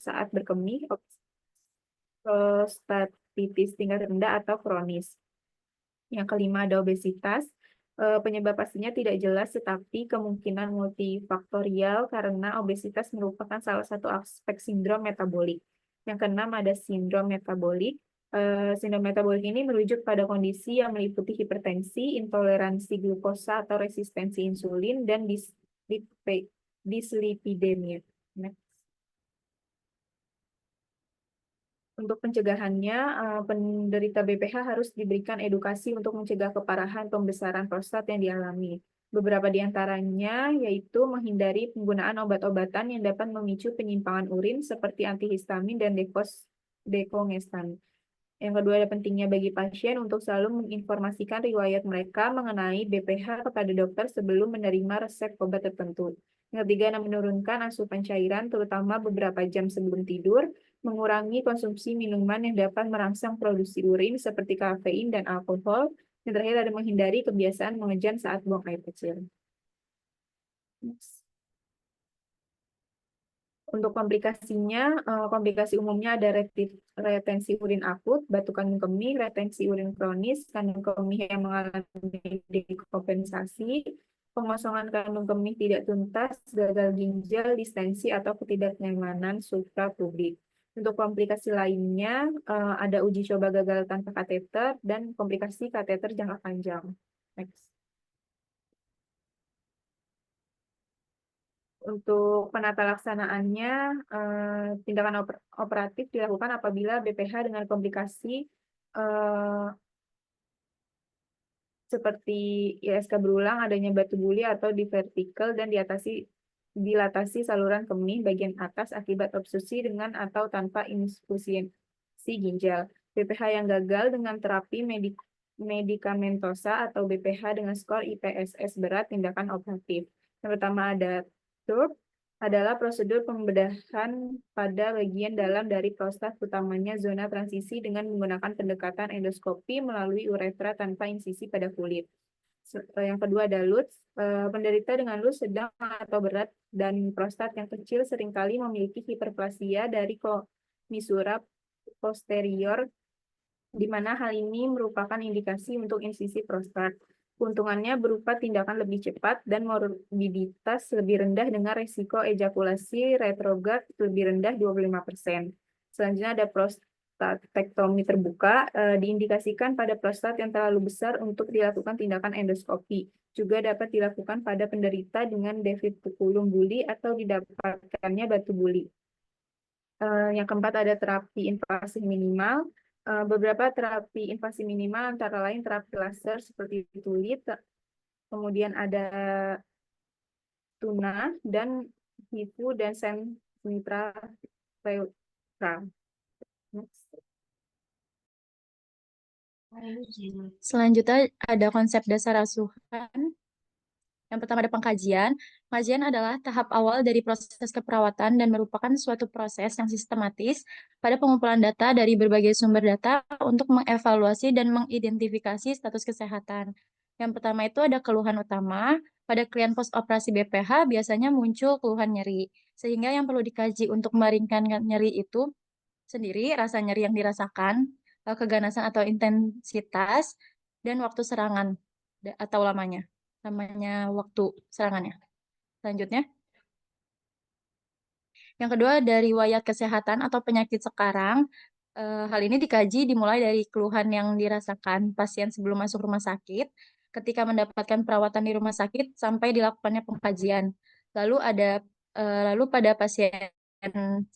saat berkemih, prostatitis tingkat rendah atau kronis. Yang kelima ada obesitas. Penyebab pastinya tidak jelas, tetapi kemungkinan multifaktorial karena obesitas merupakan salah satu aspek sindrom metabolik. Yang keenam ada sindrom metabolik. Sindrom metabolik ini merujuk pada kondisi yang meliputi hipertensi, intoleransi glukosa atau resistensi insulin, dan dislipidemia. Next. Untuk pencegahannya, penderita BPH harus diberikan edukasi untuk mencegah keparahan pembesaran prostat yang dialami. Beberapa di antaranya yaitu menghindari penggunaan obat-obatan yang dapat memicu penyimpangan urin seperti antihistamin dan dekongestan. Yang kedua, ada pentingnya bagi pasien untuk selalu menginformasikan riwayat mereka mengenai BPH kepada dokter sebelum menerima resep obat tertentu. Yang ketiga, menurunkan asupan cairan, terutama beberapa jam sebelum tidur, mengurangi konsumsi minuman yang dapat merangsang produksi urin seperti kafein dan alkohol. Yang terakhir, ada menghindari kebiasaan mengejan saat buang air kecil. Next. Untuk komplikasinya, komplikasi umumnya ada retensi urin akut, batu kandung kemih, retensi urin kronis, kandung kemih yang mengalami dekompensasi, pengosongan kandung kemih tidak tuntas, gagal ginjal, distensi, atau ketidaknyamanan suprapubik. Untuk komplikasi lainnya, ada uji coba gagal tanpa kateter dan komplikasi kateter jangka panjang. Next. Untuk penata laksanaannya, tindakan operatif dilakukan apabila BPH dengan komplikasi seperti ISK berulang, adanya batu buli atau divertikel, dan dilatasi saluran kemih bagian atas akibat obstruksi dengan atau tanpa insusiensi ginjal. BPH yang gagal dengan terapi medikamentosa atau BPH dengan skor IPSS berat, tindakan operatif. Yang pertama ada TURP, adalah prosedur pembedahan pada bagian dalam dari prostat, utamanya zona transisi, dengan menggunakan pendekatan endoskopi melalui uretra tanpa insisi pada kulit. Yang kedua ada LUTS. Penderita dengan LUTS sedang atau berat dan prostat yang kecil seringkali memiliki hiperplasia dari komisura posterior, di mana hal ini merupakan indikasi untuk insisi prostat. Keuntungannya berupa tindakan lebih cepat dan morbiditas lebih rendah dengan resiko ejakulasi retrograd lebih rendah 25%. Selanjutnya ada prostatektomi terbuka, diindikasikan pada prostat yang terlalu besar untuk dilakukan tindakan endoskopi. Juga dapat dilakukan pada penderita dengan divertikulum buli atau didapatkannya batu buli. Yang keempat ada terapi invasif minimal. Beberapa terapi invasi minimal antara lain terapi laser seperti tulit, kemudian ada tuna, dan HIFU dan sentra reutra. Selanjutnya ada konsep dasar asuhan. Yang pertama ada pengkajian. Pengkajian adalah tahap awal dari proses keperawatan dan merupakan suatu proses yang sistematis pada pengumpulan data dari berbagai sumber data untuk mengevaluasi dan mengidentifikasi status kesehatan. Yang pertama itu ada keluhan utama. Pada klien post-operasi BPH biasanya muncul keluhan nyeri. Sehingga yang perlu dikaji untuk meringankan nyeri itu sendiri, rasa nyeri yang dirasakan, keganasan atau intensitas, dan waktu serangan atau lamanya waktu serangannya. Selanjutnya, yang kedua dari riwayat kesehatan atau penyakit sekarang. Hal ini dikaji dimulai dari keluhan yang dirasakan pasien sebelum masuk rumah sakit, ketika mendapatkan perawatan di rumah sakit, sampai dilakukannya pengkajian. Lalu pada pasien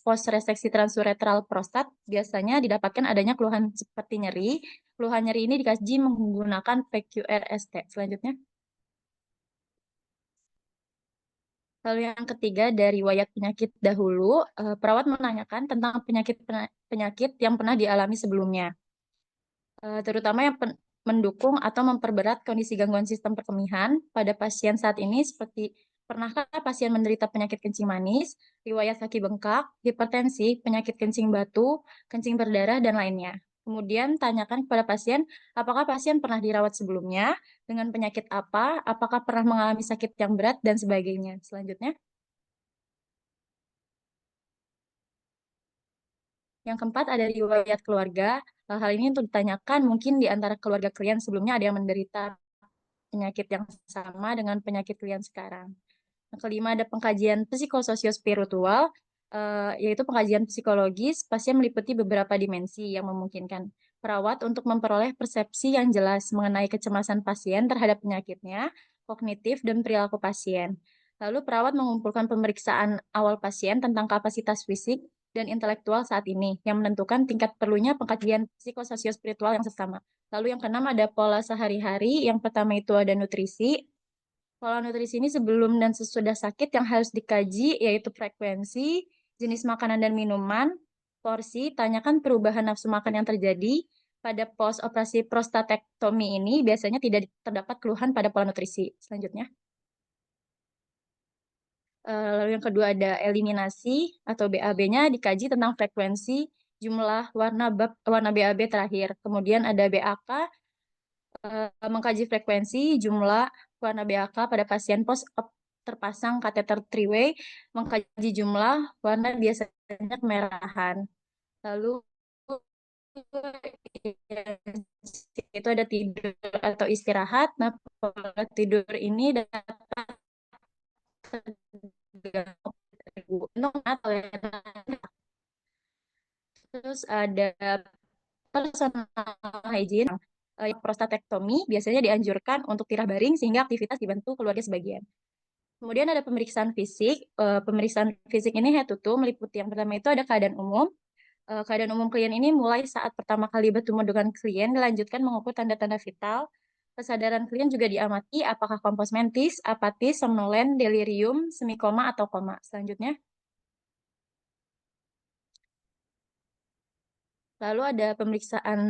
post reseksi transuretral prostat biasanya didapatkan adanya keluhan seperti nyeri. Keluhan nyeri ini dikaji menggunakan PQRST. Selanjutnya. Lalu yang ketiga dari riwayat penyakit dahulu, perawat menanyakan tentang penyakit yang pernah dialami sebelumnya, terutama yang mendukung atau memperberat kondisi gangguan sistem perkemihan pada pasien saat ini, seperti pernahkah pasien menderita penyakit kencing manis, riwayat kaki bengkak, hipertensi, penyakit kencing batu, kencing berdarah, dan lainnya. Kemudian tanyakan kepada pasien, apakah pasien pernah dirawat sebelumnya, dengan penyakit apa, apakah pernah mengalami sakit yang berat, dan sebagainya. Selanjutnya. Yang keempat ada riwayat keluarga. Hal ini untuk ditanyakan mungkin di antara keluarga kalian sebelumnya ada yang menderita penyakit yang sama dengan penyakit kalian sekarang. Yang kelima ada pengkajian psikososio-spiritual, yaitu pengkajian psikologis. Pasien meliputi beberapa dimensi yang memungkinkan perawat untuk memperoleh persepsi yang jelas mengenai kecemasan pasien terhadap penyakitnya, kognitif, dan perilaku pasien. Lalu perawat mengumpulkan pemeriksaan awal pasien tentang kapasitas fisik dan intelektual saat ini, yang menentukan tingkat perlunya pengkajian psikososio-spiritual yang sesama. Lalu yang keenam ada pola sehari-hari. Yang pertama itu ada nutrisi. Pola nutrisi ini sebelum dan sesudah sakit yang harus dikaji, yaitu frekuensi, jenis makanan dan minuman, porsi, tanyakan perubahan nafsu makan yang terjadi. Pada pos operasi prostatektomi ini biasanya tidak terdapat keluhan pada pola nutrisi. Selanjutnya. Lalu yang kedua ada eliminasi atau BAB-nya dikaji tentang frekuensi, jumlah warna BAB terakhir. Kemudian ada BAK, mengkaji frekuensi, jumlah warna BAK pada pasien post terpasang kateter three-way, mengkaji jumlah warna biasanya kemerahan. Lalu itu ada tidur atau istirahat. Nah, pola tidur ini dapat tergantung atau terus ada personal hygiene. Prostatektomi biasanya dianjurkan untuk tirah baring sehingga aktivitas dibantu keluarga sebagian. Kemudian ada pemeriksaan fisik. Pemeriksaan fisik ini head to toe meliputi yang pertama itu ada keadaan umum. Keadaan umum klien ini mulai saat pertama kali bertemu dengan klien, dilanjutkan mengukur tanda-tanda vital. Kesadaran klien juga diamati apakah kompos mentis, apatis, somnolen, delirium, semikoma, atau koma. Selanjutnya. Lalu ada pemeriksaan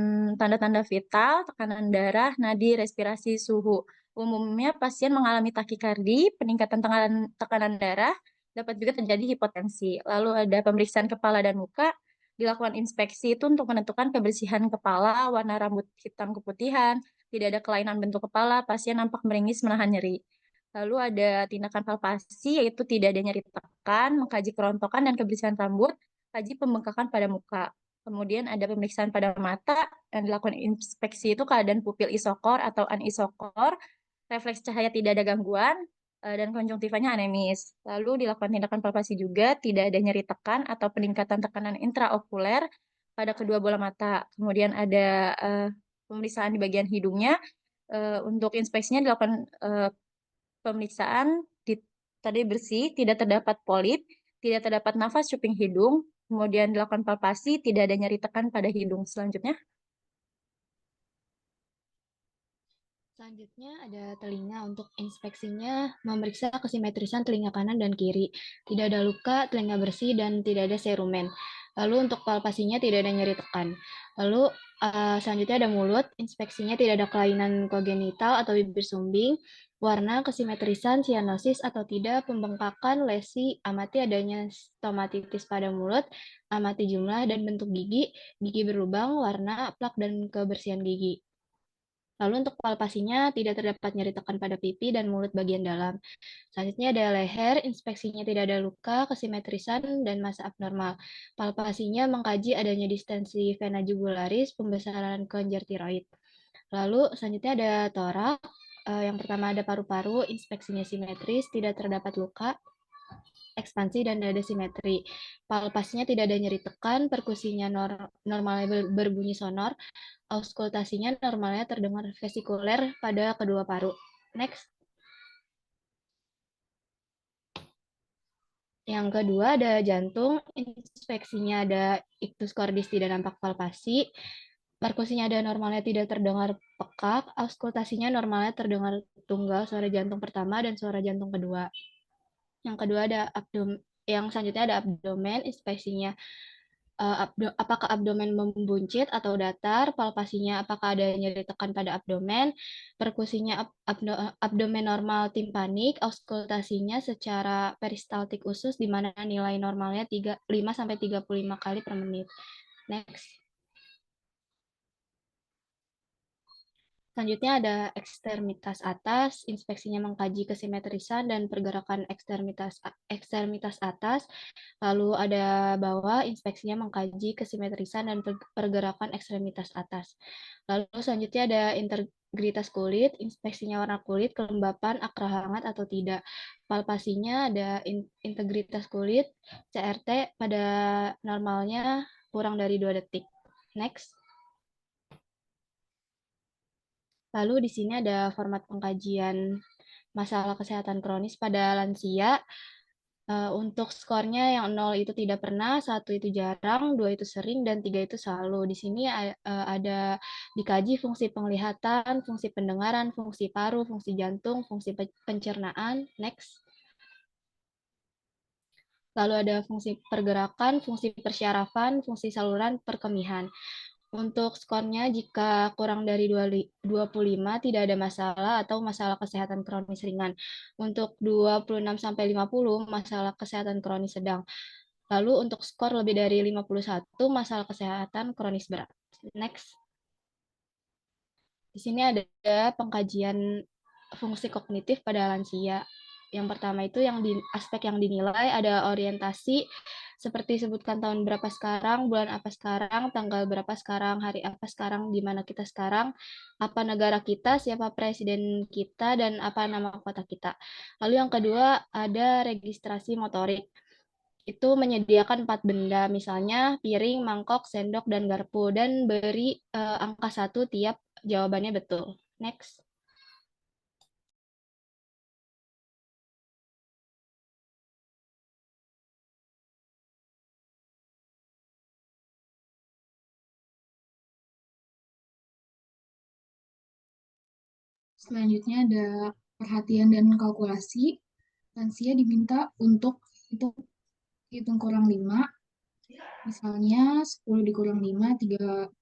tanda-tanda vital, tekanan darah, nadi, respirasi, suhu. Umumnya pasien mengalami takikardi, peningkatan tekanan darah, dapat juga terjadi hipotensi. Lalu ada pemeriksaan kepala dan muka, dilakukan inspeksi itu untuk menentukan kebersihan kepala, warna rambut hitam keputihan, tidak ada kelainan bentuk kepala, pasien nampak meringis menahan nyeri. Lalu ada tindakan palpasi, yaitu tidak ada nyeri tekan, mengkaji kerontokan dan kebersihan rambut, kaji pembengkakan pada muka. Kemudian ada pemeriksaan pada mata, yang dilakukan inspeksi itu keadaan pupil isokor atau anisokor, refleks cahaya tidak ada gangguan, dan konjungtivanya anemis. Lalu dilakukan tindakan palpasi juga, tidak ada nyeri tekan atau peningkatan tekanan intraokuler pada kedua bola mata. Kemudian ada pemeriksaan di bagian hidungnya, untuk inspeksinya dilakukan pemeriksaan tadi bersih, tidak terdapat polip, tidak terdapat nafas cuping hidung, kemudian dilakukan palpasi, tidak ada nyeri tekan pada hidung. Selanjutnya. Selanjutnya ada telinga. Untuk inspeksinya memeriksa kesimetrisan telinga kanan dan kiri. Tidak ada luka, telinga bersih, dan tidak ada serumen. Lalu untuk palpasinya tidak ada nyeri tekan. Lalu selanjutnya ada mulut. Inspeksinya tidak ada kelainan kongenital atau bibir sumbing. Warna, kesimetrisan, sianosis atau tidak, pembengkakan, lesi, amati adanya stomatitis pada mulut, amati jumlah dan bentuk gigi, gigi berlubang, warna, plak, dan kebersihan gigi. Lalu untuk palpasinya tidak terdapat nyeri tekan pada pipi dan mulut bagian dalam. Selanjutnya ada leher, inspeksinya tidak ada luka, kesimetrisan, dan massa abnormal. Palpasinya mengkaji adanya distensi vena jugularis, pembesaran kelenjar tiroid. Lalu selanjutnya ada torak, yang pertama ada paru-paru, inspeksinya simetris, tidak terdapat luka, ekspansi, dan dada simetri. Palpasinya tidak ada nyeri tekan, perkusinya normalnya berbunyi sonor, auskultasinya normalnya terdengar vesikuler pada kedua paru. Next. Yang kedua ada jantung, inspeksinya ada ictus cordis tidak nampak palpasi, perkusinya ada normalnya tidak terdengar pekak, auskultasinya normalnya terdengar tunggal suara jantung pertama dan suara jantung kedua. Yang kedua ada yang selanjutnya ada abdomen, inspeksinya apakah abdomen membuncit atau datar, palpasinya apakah ada nyeri tekan pada abdomen, perkusinya abdomen normal timpanik, auskultasinya secara peristaltik usus di mana nilai normalnya 5-35 kali per menit. Next. Selanjutnya ada ekstremitas atas, inspeksinya mengkaji kesimetrisan dan pergerakan ekstremitas atas. Lalu ada bawah, inspeksinya mengkaji kesimetrisan dan pergerakan ekstremitas atas. Lalu selanjutnya ada integritas kulit, inspeksinya warna kulit, kelembapan, akra hangat atau tidak. Palpasinya ada integritas kulit, CRT pada normalnya kurang dari 2 detik. Next. Lalu di sini ada format pengkajian masalah kesehatan kronis pada lansia. Untuk skornya yang 0 itu tidak pernah, 1 itu jarang, 2 itu sering, dan 3 itu selalu. Di sini ada dikaji fungsi penglihatan, fungsi pendengaran, fungsi paru, fungsi jantung, fungsi pencernaan. Next. Lalu ada fungsi pergerakan, fungsi persyarafan, fungsi saluran perkemihan. Untuk skornya, jika kurang dari 25 tidak ada masalah atau masalah kesehatan kronis ringan. Untuk 26-50 masalah kesehatan kronis sedang. Lalu untuk skor lebih dari 51 masalah kesehatan kronis berat. Next. Di sini ada pengkajian fungsi kognitif pada lansia. Yang pertama itu aspek yang dinilai ada orientasi, seperti sebutkan tahun berapa sekarang, bulan apa sekarang, tanggal berapa sekarang, hari apa sekarang, di mana kita sekarang, apa negara kita, siapa presiden kita, dan apa nama kota kita. Lalu yang kedua ada registrasi motorik. Itu menyediakan 4 benda, misalnya piring, mangkok, sendok, dan garpu, dan beri angka 1 tiap jawabannya betul. Next. Selanjutnya ada perhatian dan kalkulasi. Lansia diminta untuk hitung kurang 5. Misalnya 10 dikurang 5,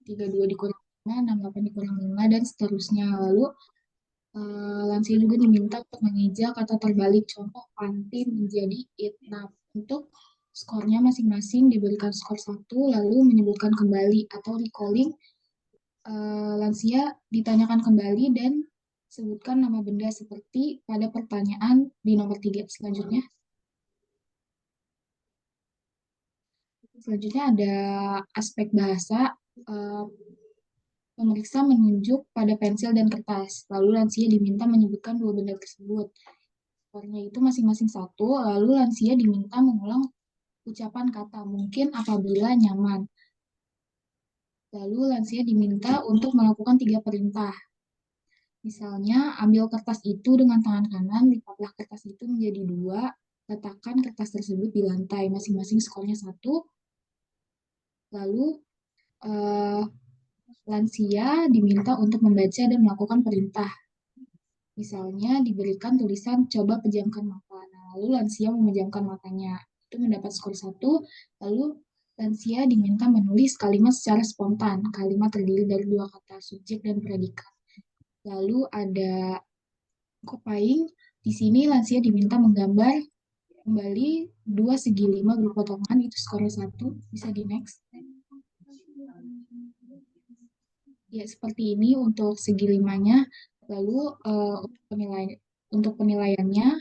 32 dikurang 5, 68 dikurang 5, dan seterusnya. Lalu lansia juga diminta untuk mengeja kata terbalik, contoh panti menjadi it. Nah, untuk skornya masing-masing diberikan skor 1, lalu menyebutkan kembali atau recalling. Lansia ditanyakan kembali dan sebutkan nama benda seperti pada pertanyaan di nomor 3 selanjutnya. Selanjutnya ada aspek bahasa. Pemeriksa menunjuk pada pensil dan kertas. Lalu lansia diminta menyebutkan 2 benda tersebut. Skornya itu masing-masing 1. Lalu lansia diminta mengulang ucapan kata mungkin apabila nyaman. Lalu lansia diminta untuk melakukan 3 perintah. Misalnya, ambil kertas itu dengan tangan kanan, lipatlah kertas itu menjadi 2, letakkan kertas tersebut di lantai, masing-masing skornya 1. Lalu, lansia diminta untuk membaca dan melakukan perintah. Misalnya, diberikan tulisan, coba pejamkan mata. Nah, lalu lansia memejamkan matanya. Itu mendapat skor 1. Lalu, lansia diminta menulis kalimat secara spontan. Kalimat terdiri dari 2 kata, subjek dan predikat. Lalu ada copying. Di sini lansia diminta menggambar kembali 2 segi 5 berpotongan, itu skornya 1. Bisa di next. Ya, seperti ini untuk segi 5-nya. Lalu untuk penilaiannya,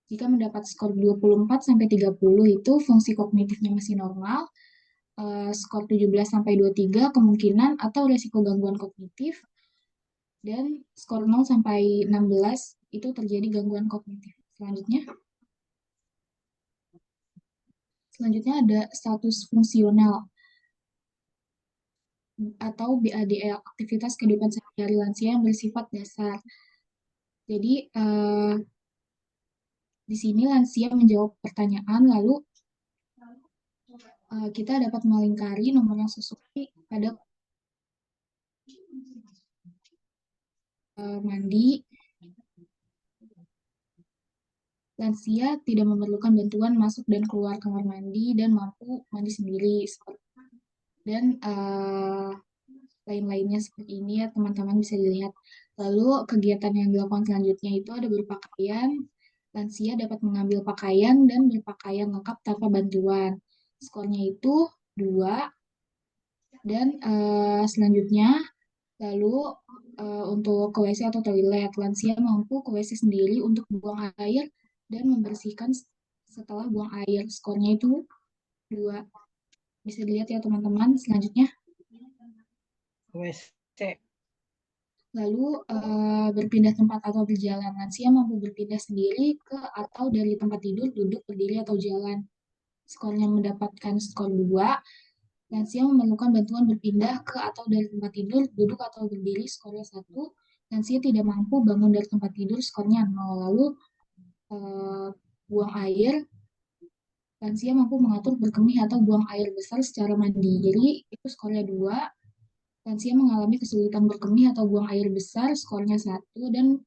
jika mendapat skor 24-30 itu fungsi kognitifnya masih normal. Skor 17-23 kemungkinan atau resiko gangguan kognitif. Dan skor 0-16 itu terjadi gangguan kognitif. Selanjutnya ada status fungsional atau BADL, aktivitas kehidupan sehari-hari lansia yang bersifat dasar. Jadi, di sini lansia menjawab pertanyaan, lalu kita dapat melingkari nomor yang sesuai pada mandi. Lansia tidak memerlukan bantuan masuk dan keluar kamar mandi dan mampu mandi sendiri. Dan lain-lainnya seperti ini ya teman-teman bisa dilihat. Lalu kegiatan yang dilakukan selanjutnya itu ada berpakaian. Lansia dapat mengambil pakaian dan berpakaian lengkap tanpa bantuan. Skornya itu 2. Dan selanjutnya Lalu untuk ke WC atau toilet, lansia mampu ke WC sendiri untuk buang air dan membersihkan setelah buang air. Skornya itu 2. Bisa dilihat ya teman-teman. Selanjutnya, WC. lalu berpindah tempat atau berjalan. Lansia mampu berpindah sendiri ke atau dari tempat tidur, duduk, berdiri, atau jalan. Skornya mendapatkan skor 2. Lansia memerlukan bantuan berpindah ke atau dari tempat tidur, duduk, atau berdiri, skornya 1. Lansia tidak mampu bangun dari tempat tidur, skornya 0. Lalu buang air, lansia mampu mengatur berkemih atau buang air besar secara mandiri, itu skornya 2. Lansia mengalami kesulitan berkemih atau buang air besar, skornya 1. Dan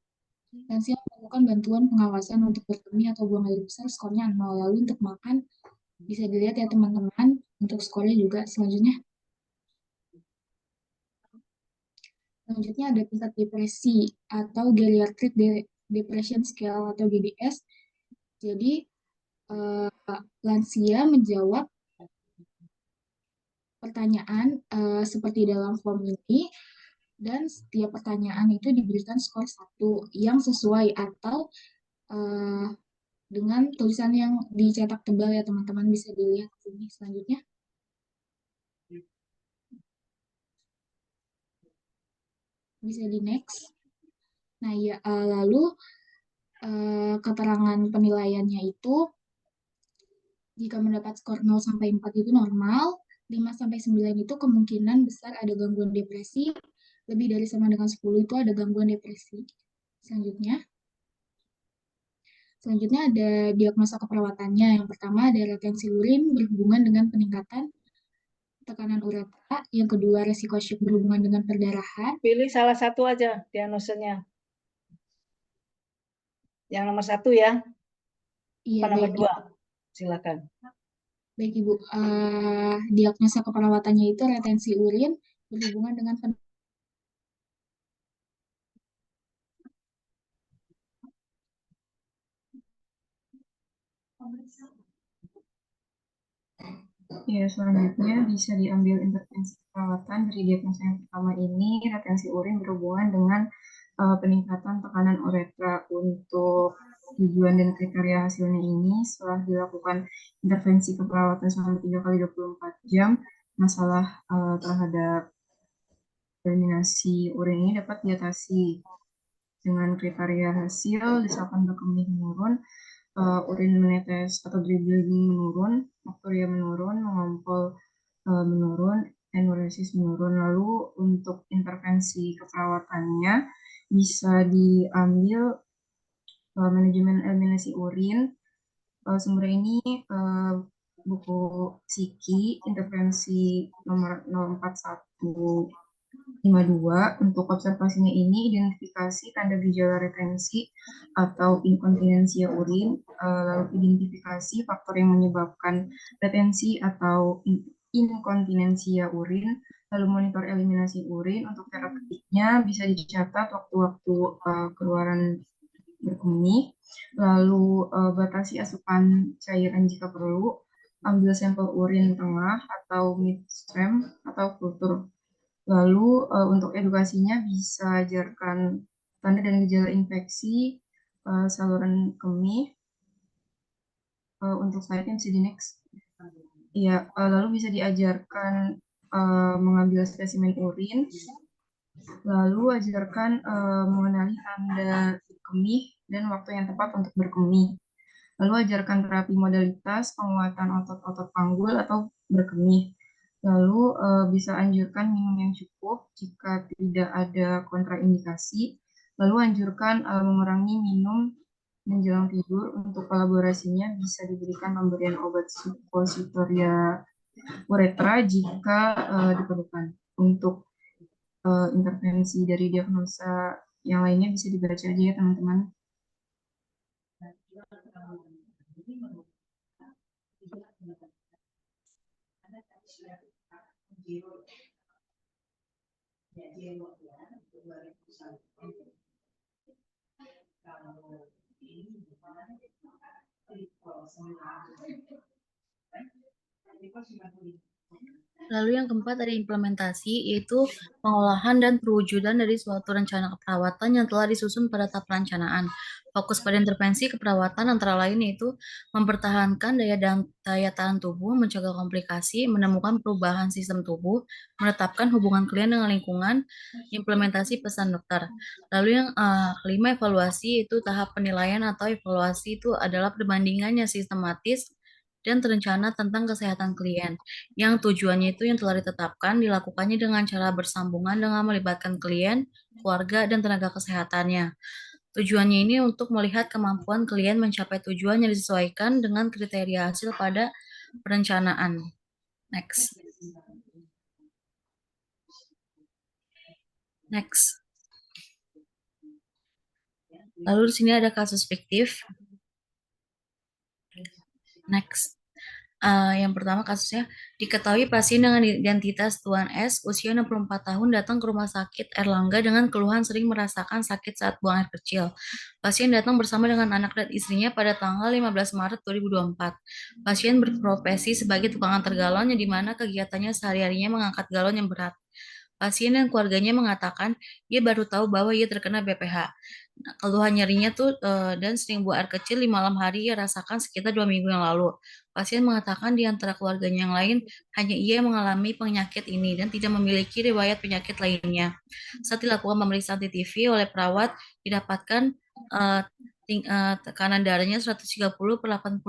lansia memerlukan bantuan pengawasan untuk berkemih atau buang air besar, skornya 0. Lalu untuk makan, bisa dilihat ya teman-teman, untuk skornya juga. Selanjutnya ada tingkat depresi atau Geriatric Depression Scale atau GDS. Jadi lansia menjawab pertanyaan seperti dalam form ini, dan setiap pertanyaan itu diberikan skor 1 yang sesuai atau dengan tulisan yang dicetak tebal ya teman-teman, bisa dilihat di sini. Selanjutnya, bisa di next. Nah ya, lalu keterangan penilaiannya itu, jika mendapat skor 0 sampai 4 itu normal, 5 sampai 9 itu kemungkinan besar ada gangguan depresi, lebih dari sama dengan 10 itu ada gangguan depresi. Selanjutnya ada diagnosa keperawatannya. Yang pertama ada retensi urin berhubungan dengan peningkatan tekanan uretra. Yang kedua resiko syok berhubungan dengan perdarahan. Pilih salah satu aja diagnosanya. Yang nomor 1 ya. Iya, Apa nomor baik, 2? Silakan. baik Ibu. Diagnosa keperawatannya itu retensi urin berhubungan dengan Ya, selanjutnya bisa diambil intervensi perawatan dari diagnosa yang pertama ini, retensi urin berhubungan dengan peningkatan tekanan uretra. Untuk tujuan dan kriteria hasilnya ini, setelah dilakukan intervensi keperawatan selama 3 kali 24 jam, masalah terhadap eliminasi urin ini dapat diatasi. Dengan kriteria hasil, misalkan berkemih menurun, urin menetes atau dribbling menurun, nokturia menurun, mengompol menurun, enuresis menurun. Lalu untuk intervensi keperawatannya bisa diambil manajemen eliminasi urin. Sumber ini buku Psiki, intervensi nomor 04152. Untuk observasinya ini, identifikasi tanda gejala retensi atau inkontinensia urin, lalu identifikasi faktor yang menyebabkan retensi atau inkontinensia urin, lalu monitor eliminasi urin. Untuk terapeutiknya bisa dicatat waktu-waktu keluaran berkemih, lalu batasi asupan cairan jika perlu, ambil sampel urin tengah atau midstream atau kultur. Lalu untuk edukasinya bisa ajarkan tanda dan gejala infeksi saluran kemih. Untuk slide-nya bisa di next. Iya, lalu bisa diajarkan mengambil spesimen urin, lalu ajarkan mengenali tanda kemih dan waktu yang tepat untuk berkemih. Lalu ajarkan terapi modalitas penguatan otot-otot panggul atau berkemih. Lalu bisa anjurkan minum yang cukup jika tidak ada kontraindikasi. Lalu anjurkan mengurangi minum menjelang tidur. Untuk kolaborasinya bisa diberikan pemberian obat suppositoria uretra jika diperlukan. Untuk intervensi dari diagnosa yang lainnya bisa dibaca aja ya teman-teman. Lalu yang keempat ada implementasi, yaitu pengolahan dan perwujudan dari suatu rencana keperawatan yang telah disusun pada tahap perencanaan. Fokus pada intervensi keperawatan antara lain yaitu mempertahankan daya tahan tubuh, mencegah komplikasi, menemukan perubahan sistem tubuh, menetapkan hubungan klien dengan lingkungan, implementasi pesan dokter. Lalu yang kelima evaluasi, itu tahap penilaian atau evaluasi itu adalah perbandingan yang sistematis dan terencana tentang kesehatan klien yang tujuannya itu yang telah ditetapkan dilakukannya dengan cara bersambungan dengan melibatkan klien, keluarga, dan tenaga kesehatannya. Tujuannya ini untuk melihat kemampuan klien mencapai tujuan yang disesuaikan dengan kriteria hasil pada perencanaan. Next. Next. Lalu di sini ada kasus fiktif. Next. Yang pertama kasusnya, diketahui pasien dengan identitas Tuan S, usia 64 tahun, datang ke rumah sakit Erlangga dengan keluhan sering merasakan sakit saat buang air kecil. Pasien datang bersama dengan anak dan istrinya pada tanggal 15 Maret 2024. Pasien berprofesi sebagai tukang antar galon yang dimana kegiatannya sehari-harinya mengangkat galon yang berat. Pasien dan keluarganya mengatakan ia baru tahu bahwa ia terkena BPH. Nah, keluhan nyerinya tuh dan sering buang air kecil di malam hari ia rasakan sekitar 2 minggu yang lalu. Pasien mengatakan di antara keluarganya yang lain, hanya ia yang mengalami penyakit ini dan tidak memiliki riwayat penyakit lainnya. Saat dilakukan pemeriksaan CCTV oleh perawat, didapatkan tekanan darahnya 130/85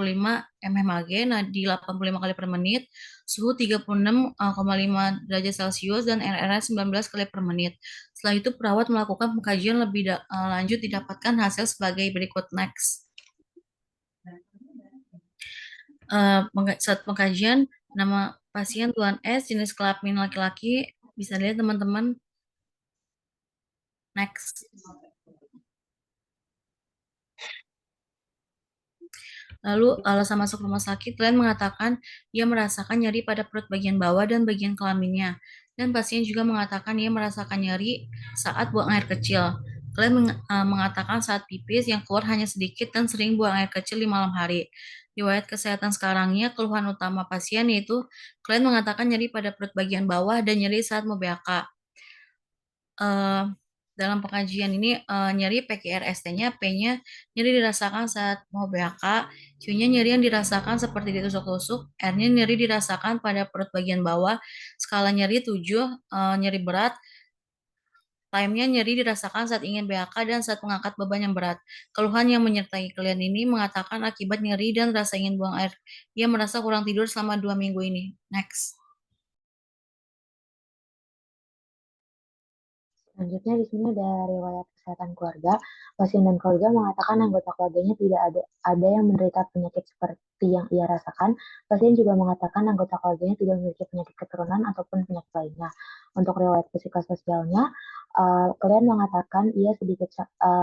mmHg, nah di 85 kali per menit, suhu 36,5 derajat Celcius, dan RRS 19 kali per menit. Setelah itu perawat melakukan pengkajian lebih lanjut, didapatkan hasil sebagai berikut. Next. Saat pengkajian, nama pasien Tuan S, jenis kelamin laki-laki, bisa lihat teman-teman. Next. Lalu alasan masuk rumah sakit, klien mengatakan ia merasakan nyeri pada perut bagian bawah dan bagian kelaminnya. Dan pasien juga mengatakan ia merasakan nyeri saat buang air kecil. Klien mengatakan saat pipis yang keluar hanya sedikit dan sering buang air kecil di malam hari. Riwayat kesehatan sekarangnya, keluhan utama pasien yaitu klien mengatakan nyeri pada perut bagian bawah dan nyeri saat mau BAK. Dalam pengajian ini nyeri PQRST-nya, P-nya nyeri dirasakan saat mau BAK, Q-nya nyeri yang dirasakan seperti ditusuk-tusuk, R-nya nyeri dirasakan pada perut bagian bawah, skala nyeri 7, nyeri berat, time-nya nyeri dirasakan saat ingin BAK dan saat mengangkat beban yang berat. Keluhan yang menyertai klien ini mengatakan akibat nyeri dan rasa ingin buang air. Ia merasa kurang tidur selama 2 minggu ini. Next. Selanjutnya di sini ada riwayat kesehatan keluarga. Pasien dan keluarga mengatakan anggota keluarganya tidak ada yang menderita penyakit seperti yang ia rasakan. Pasien juga mengatakan anggota keluarganya tidak memiliki penyakit keturunan ataupun penyakit lainnya. Untuk riwayat psikososialnya, klien mengatakan ia sedikit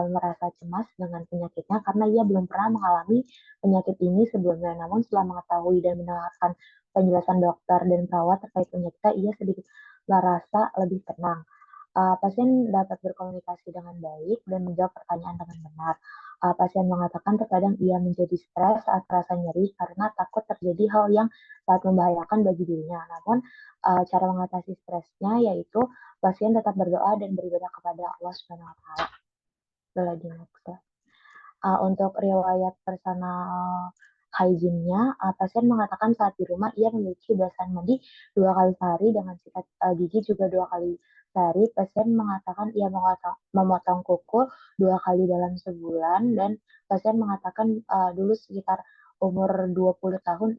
merasa cemas dengan penyakitnya karena ia belum pernah mengalami penyakit ini sebelumnya. Namun setelah mengetahui dan mendengarkan penjelasan dokter dan perawat terkait penyakitnya, ia sedikit merasa lebih tenang. Pasien dapat berkomunikasi dengan baik dan menjawab pertanyaan dengan benar. Pasien mengatakan terkadang ia menjadi stres saat terasa nyeri karena takut terjadi hal yang sangat membahayakan bagi dirinya. Namun, cara mengatasi stresnya yaitu pasien tetap berdoa dan beribadah kepada Allah Subhanahu wa Ta'ala. Lagi next. Untuk riwayat personal hygiene-nya, pasien mengatakan saat di rumah ia memiliki kebiasaan mandi 2 kali sehari dengan sikat gigi juga 2 kali sehari. Pasien mengatakan ia memotong kuku 2 kali dalam sebulan, dan pasien mengatakan dulu sekitar umur 20 tahun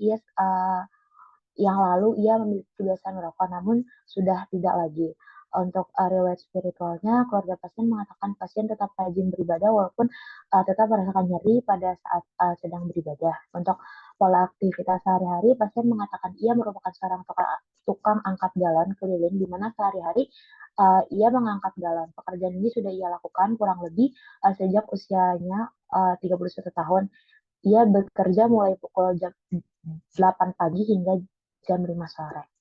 yang lalu ia memiliki kebiasaan merokok, namun sudah tidak lagi. Untuk riwayat spiritualnya, keluarga pasien mengatakan pasien tetap rajin beribadah walaupun tetap merasakan nyeri pada saat sedang beribadah. Untuk pola aktivitas sehari-hari, pasien mengatakan ia merupakan seorang tukang angkat galon keliling, di mana sehari-hari ia mengangkat galon. Pekerjaan ini sudah ia lakukan kurang lebih sejak usianya 31 tahun. Ia bekerja mulai pukul jam 8 pagi hingga jam 5 sore.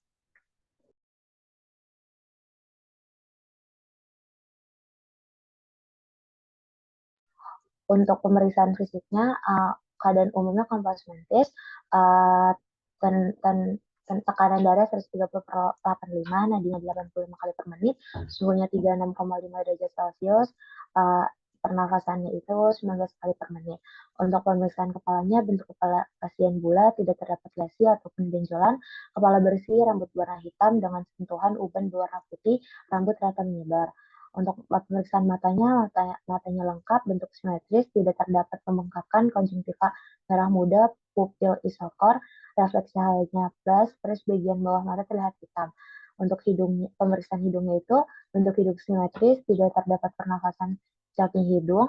Untuk pemeriksaan fisiknya, keadaan umumnya kompos mentis, tekanan darah 130/85, nadinya 85 kali per menit, suhunya 36,5 derajat Celcius, pernafasannya itu 19 kali per menit. Untuk pemeriksaan kepalanya, bentuk kepala pasien bulat, tidak terdapat lesi ataupun benjolan, kepala bersih, rambut warna hitam dengan sentuhan uban berwarna putih, rambut rata menyebar. Untuk pemeriksaan matanya lengkap, bentuk simetris, tidak terdapat pembengkakan, konjungtiva merah muda, pupil isokor, refleksi cahayanya plus, terus bagian bawah mata terlihat hitam. Untuk pemeriksaan hidungnya itu, bentuk hidung simetris, tidak terdapat pernafasan caping hidung,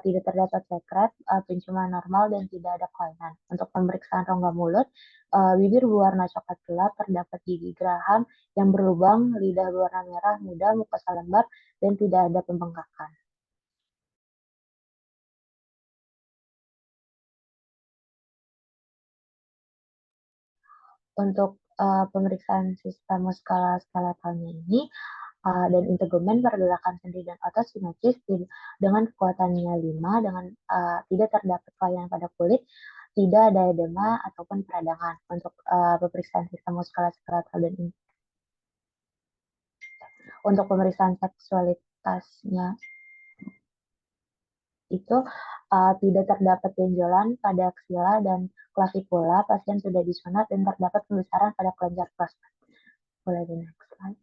tidak terdapat sekret, penciuman normal, dan tidak ada kelainan. Untuk pemeriksaan rongga mulut, bibir berwarna coklat gelap, terdapat gigi geraham yang berlubang, lidah berwarna merah muda, mukosa lembab, dan tidak ada pembengkakan. Untuk pemeriksaan sistem muskuloskeletalnya ini dan integumen, pergerakan sendi dan otot simetris dengan kekuatannya 5, dengan tidak terdapat kelainan pada kulit, tidak ada edema ataupun peradangan. Untuk pemeriksaan sistem muskuloskeletal dan untuk pemeriksaan seksualitasnya itu tidak terdapat benjolan pada aksila dan klavikula, pasien sudah disunat dan terdapat pembesaran pada kelenjar prostat. Boleh di next slide.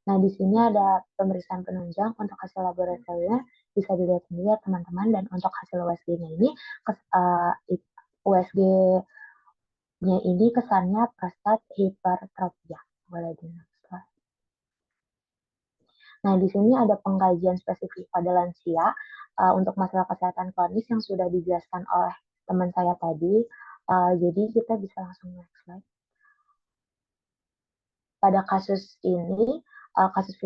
Nah, di sini ada pemeriksaan penunjang untuk hasil laboratoriumnya, bisa dilihat sendiri ya teman-teman, dan untuk hasil USG-nya ini, USG-nya ini kesannya prostat hipertrofia. Boleh di next slide. Nah, di sini ada pengkajian spesifik pada lansia untuk masalah kesehatan kronis yang sudah dijelaskan oleh teman saya tadi. Jadi kita bisa langsung next slide. Pada kasus ini, kasus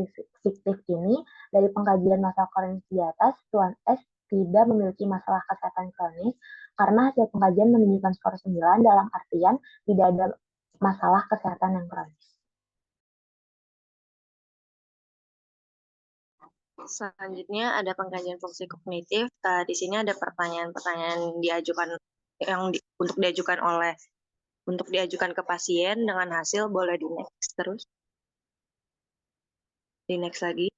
fiktif ini, dari pengkajian masalah kronis di atas, Tuan S tidak memiliki masalah kesehatan kronis karena hasil pengkajian menunjukkan skor 9 dalam artian tidak ada masalah kesehatan yang kronis. Selanjutnya ada pengkajian fungsi kognitif. Di sini ada pertanyaan-pertanyaan untuk diajukan ke pasien dengan hasil. Boleh di next terus. Di next lagi.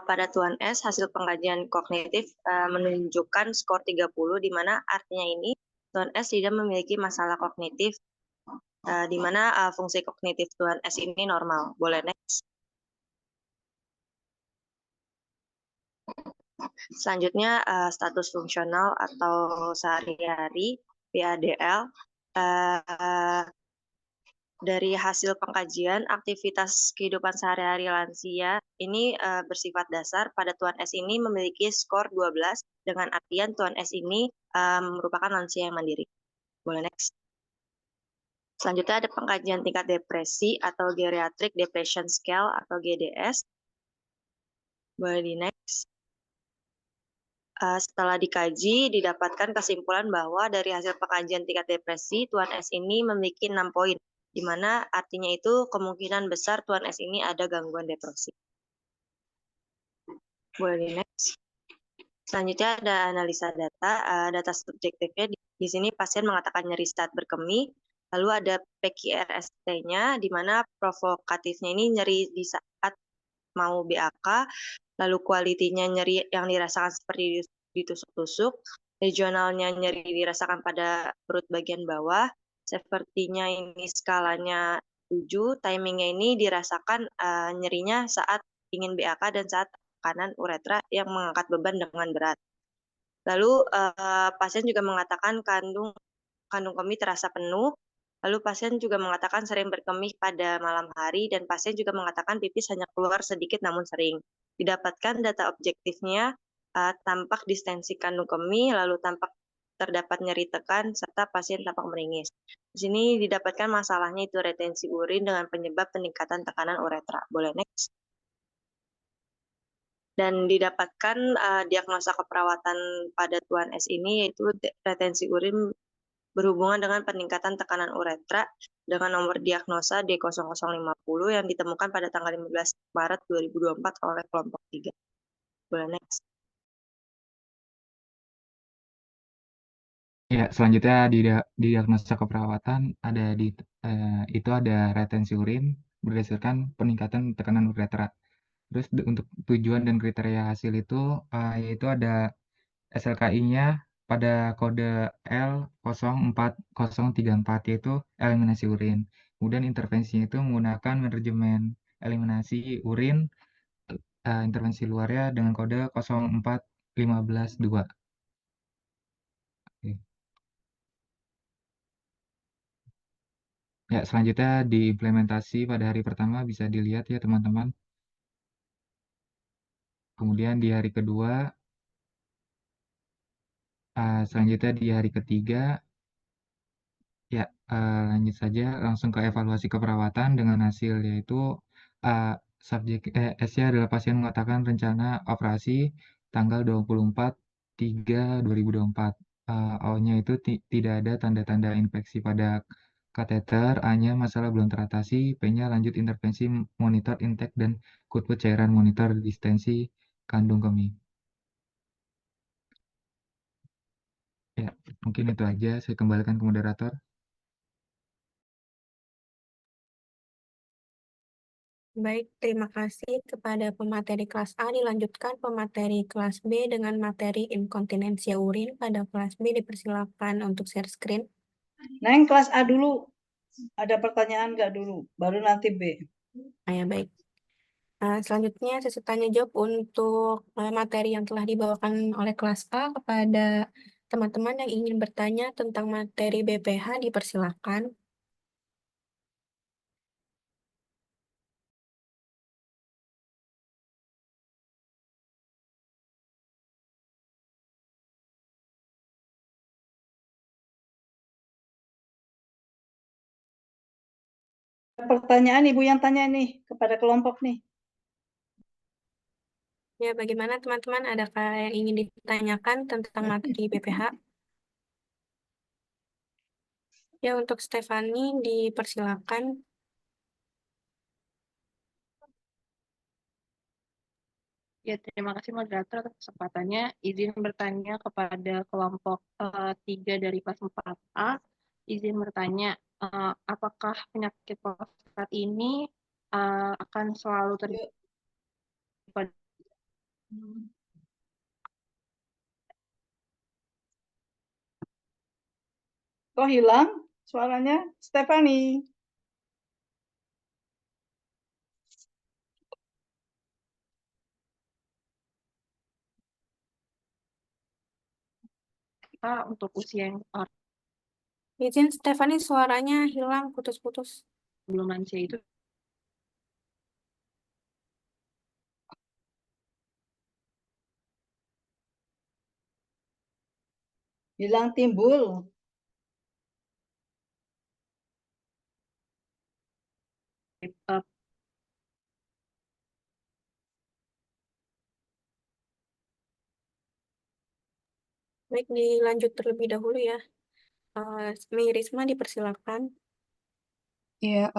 Pada Tuan S, hasil pengkajian kognitif menunjukkan skor 30, di mana artinya ini Tuan S tidak memiliki masalah kognitif, di mana fungsi kognitif Tuan S ini normal. Boleh next. Selanjutnya status fungsional atau sehari-hari PADL. Dari hasil pengkajian aktivitas kehidupan sehari-hari lansia ini bersifat dasar. Pada Tuan S ini memiliki skor 12 dengan artian Tuan S ini merupakan lansia yang mandiri. Boleh next. Selanjutnya ada pengkajian tingkat depresi atau Geriatric Depression Scale atau GDS. Boleh di next. Setelah dikaji, didapatkan kesimpulan bahwa dari hasil pengkajian tingkat depresi, Tuan S ini memiliki 6 poin, di mana artinya itu kemungkinan besar Tuan S ini ada gangguan depresi. Boleh di next. Selanjutnya ada analisa data subjektifnya. Di sini pasien mengatakan nyeri saat berkemih, lalu ada PQRST-nya, di mana provokatifnya ini nyeri di saat mau BAK, lalu kualitinya nyeri yang dirasakan seperti ditusuk-tusuk, regionalnya nyeri dirasakan pada perut bagian bawah, sepertinya ini skalanya 7, timingnya ini dirasakan nyerinya saat ingin BAK dan saat tekanan uretra yang mengangkat beban dengan berat. Lalu pasien juga mengatakan kandung kemih terasa penuh. Lalu pasien juga mengatakan sering berkemih pada malam hari, dan pasien juga mengatakan pipis hanya keluar sedikit namun sering. Didapatkan data objektifnya, tampak distensi kandung kemih, lalu tampak terdapat nyeri tekan, serta pasien tampak meringis. Di sini didapatkan masalahnya itu retensi urin dengan penyebab peningkatan tekanan uretra. Boleh next. Dan didapatkan diagnosa keperawatan pada Tuan S ini yaitu retensi urin berhubungan dengan peningkatan tekanan uretra dengan nomor diagnosa D0050 yang ditemukan pada tanggal 15 Maret 2024 oleh kelompok 3. Boleh next. Ya, selanjutnya di diagnosa keperawatan itu ada retensi urin berdasarkan peningkatan tekanan uretra. Terus untuk tujuan dan kriteria hasil itu yaitu ada SLKI-nya pada kode L04034 yaitu eliminasi urin. Kemudian intervensinya itu menggunakan manajemen eliminasi urin intervensi luarnya dengan kode 04152. Oke. Ya, selanjutnya diimplementasi pada hari pertama bisa dilihat ya teman-teman. Kemudian di hari kedua, selanjutnya di hari ketiga, ya lanjut saja langsung ke evaluasi keperawatan dengan hasil yaitu uh, S-nya adalah pasien mengatakan rencana operasi tanggal 24/3/2024. O-nya itu tidak ada tanda-tanda infeksi pada kateter, A-nya masalah belum teratasi, P-nya lanjut intervensi monitor intake dan output cairan monitor distensi kandung kemih. Ya, mungkin itu aja. Saya kembalikan ke moderator. Baik, terima kasih kepada pemateri kelas A. Dilanjutkan pemateri kelas B dengan materi inkontinensia urin. Pada kelas B dipersilakan untuk share screen. Neng, kelas A dulu. Ada pertanyaan nggak dulu? Baru nanti B. Ya, baik. Selanjutnya sesi tanya jawab untuk materi yang telah dibawakan oleh kelas A. Kepada teman-teman yang ingin bertanya tentang materi BPH dipersilakan. Pertanyaan Ibu yang tanya nih kepada kelompok nih. Ya, bagaimana teman-teman? Adakah yang ingin ditanyakan tentang materi BPH? Ya, untuk Stefani dipersilakan. Ya, terima kasih moderator atas kesempatannya. Izin bertanya kepada kelompok 3 dari kelas 4A. Izin bertanya, apakah penyakit prostat ini akan selalu terjadi pada Kok hilang suaranya? Stephanie. kita untuk usia yang Izin Stefani, suaranya hilang, putus-putus. belum lansia itu Hilang timbul. Baik, dilanjut terlebih dahulu ya. Mi Risma dipersilakan. Iya,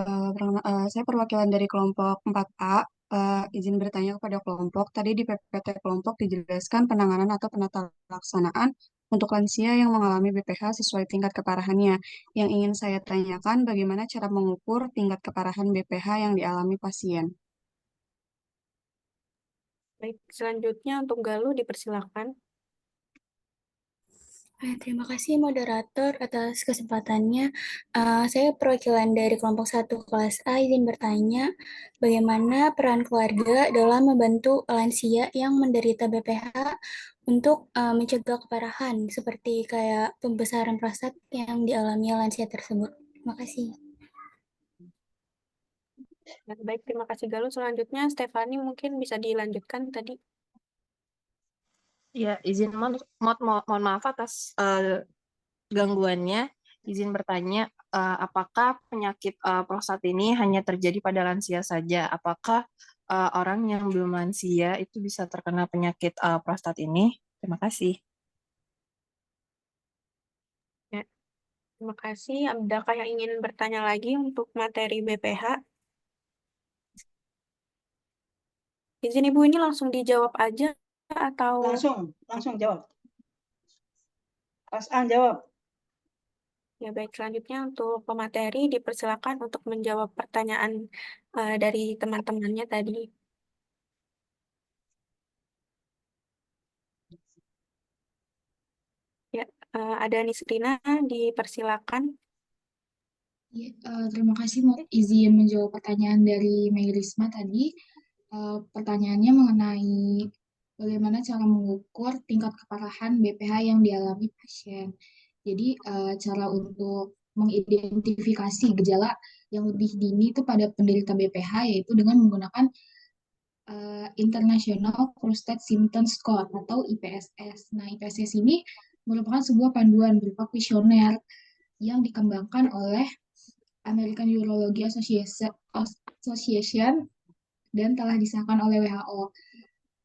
saya perwakilan dari kelompok 4A. Izin bertanya kepada kelompok. Tadi di PPT kelompok dijelaskan penanganan atau penata laksanaan untuk lansia yang mengalami BPH sesuai tingkat keparahannya. Yang ingin saya tanyakan, bagaimana cara mengukur tingkat keparahan BPH yang dialami pasien? Baik, selanjutnya untuk Galuh dipersilakan. Terima kasih moderator atas kesempatannya. Saya perwakilan dari kelompok 1 kelas A izin bertanya bagaimana peran keluarga dalam membantu lansia yang menderita BPH untuk mencegah keparahan seperti kayak pembesaran prostat yang dialami lansia tersebut. Terima kasih. Baik, terima kasih Galuh. Selanjutnya Stefani mungkin bisa dilanjutkan tadi. ya izin mohon maaf atas gangguannya. Izin bertanya, apakah penyakit prostat ini hanya terjadi pada lansia saja? Apakah orang yang belum lansia itu bisa terkena penyakit prostat ini? Terima kasih. Ya, terima kasih. Adakah yang ingin bertanya lagi untuk materi BPH? Izin Ibu ini langsung dijawab aja atau Langsung jawab. Pas A jawab. Ya, baik. Selanjutnya untuk pemateri dipersilakan untuk menjawab pertanyaan dari teman-temannya tadi. Ya, ada Nisrina, dipersilakan. Ya, terima kasih mau izin menjawab pertanyaan dari Meirisma tadi. Pertanyaannya mengenai bagaimana cara mengukur tingkat keparahan BPH yang dialami pasien. Jadi, cara untuk mengidentifikasi gejala yang lebih dini itu pada penderita BPH yaitu dengan menggunakan International Prostate Symptom Score atau IPSS. Nah, IPSS ini merupakan sebuah panduan berupa kuesioner yang dikembangkan oleh American Urology Association dan telah disahkan oleh WHO.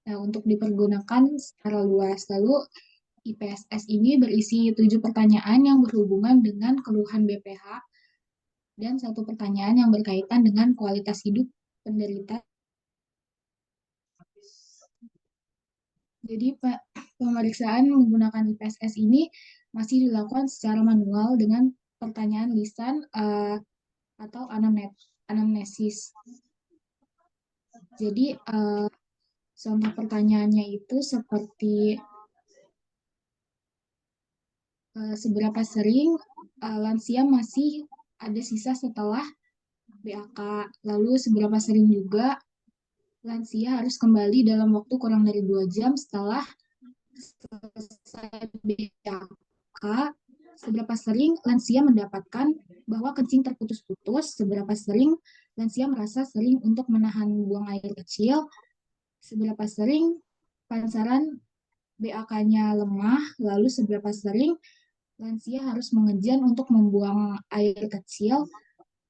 Nah, untuk dipergunakan secara luas. Lalu IPSS ini berisi 7 pertanyaan yang berhubungan dengan keluhan BPH dan 1 pertanyaan yang berkaitan dengan kualitas hidup penderita. Jadi pemeriksaan menggunakan IPSS ini masih dilakukan secara manual dengan pertanyaan lisan atau anamnesis. Jadi contoh pertanyaannya itu seperti seberapa sering lansia masih ada sisa setelah BAK, lalu seberapa sering juga lansia harus kembali dalam waktu kurang dari 2 jam setelah selesai BAK, seberapa sering lansia mendapatkan bahwa kencing terputus-putus, seberapa sering lansia merasa sering untuk menahan buang air kecil, seberapa sering pancaran BAK-nya lemah, lalu seberapa sering lansia harus mengejan untuk membuang air kecil,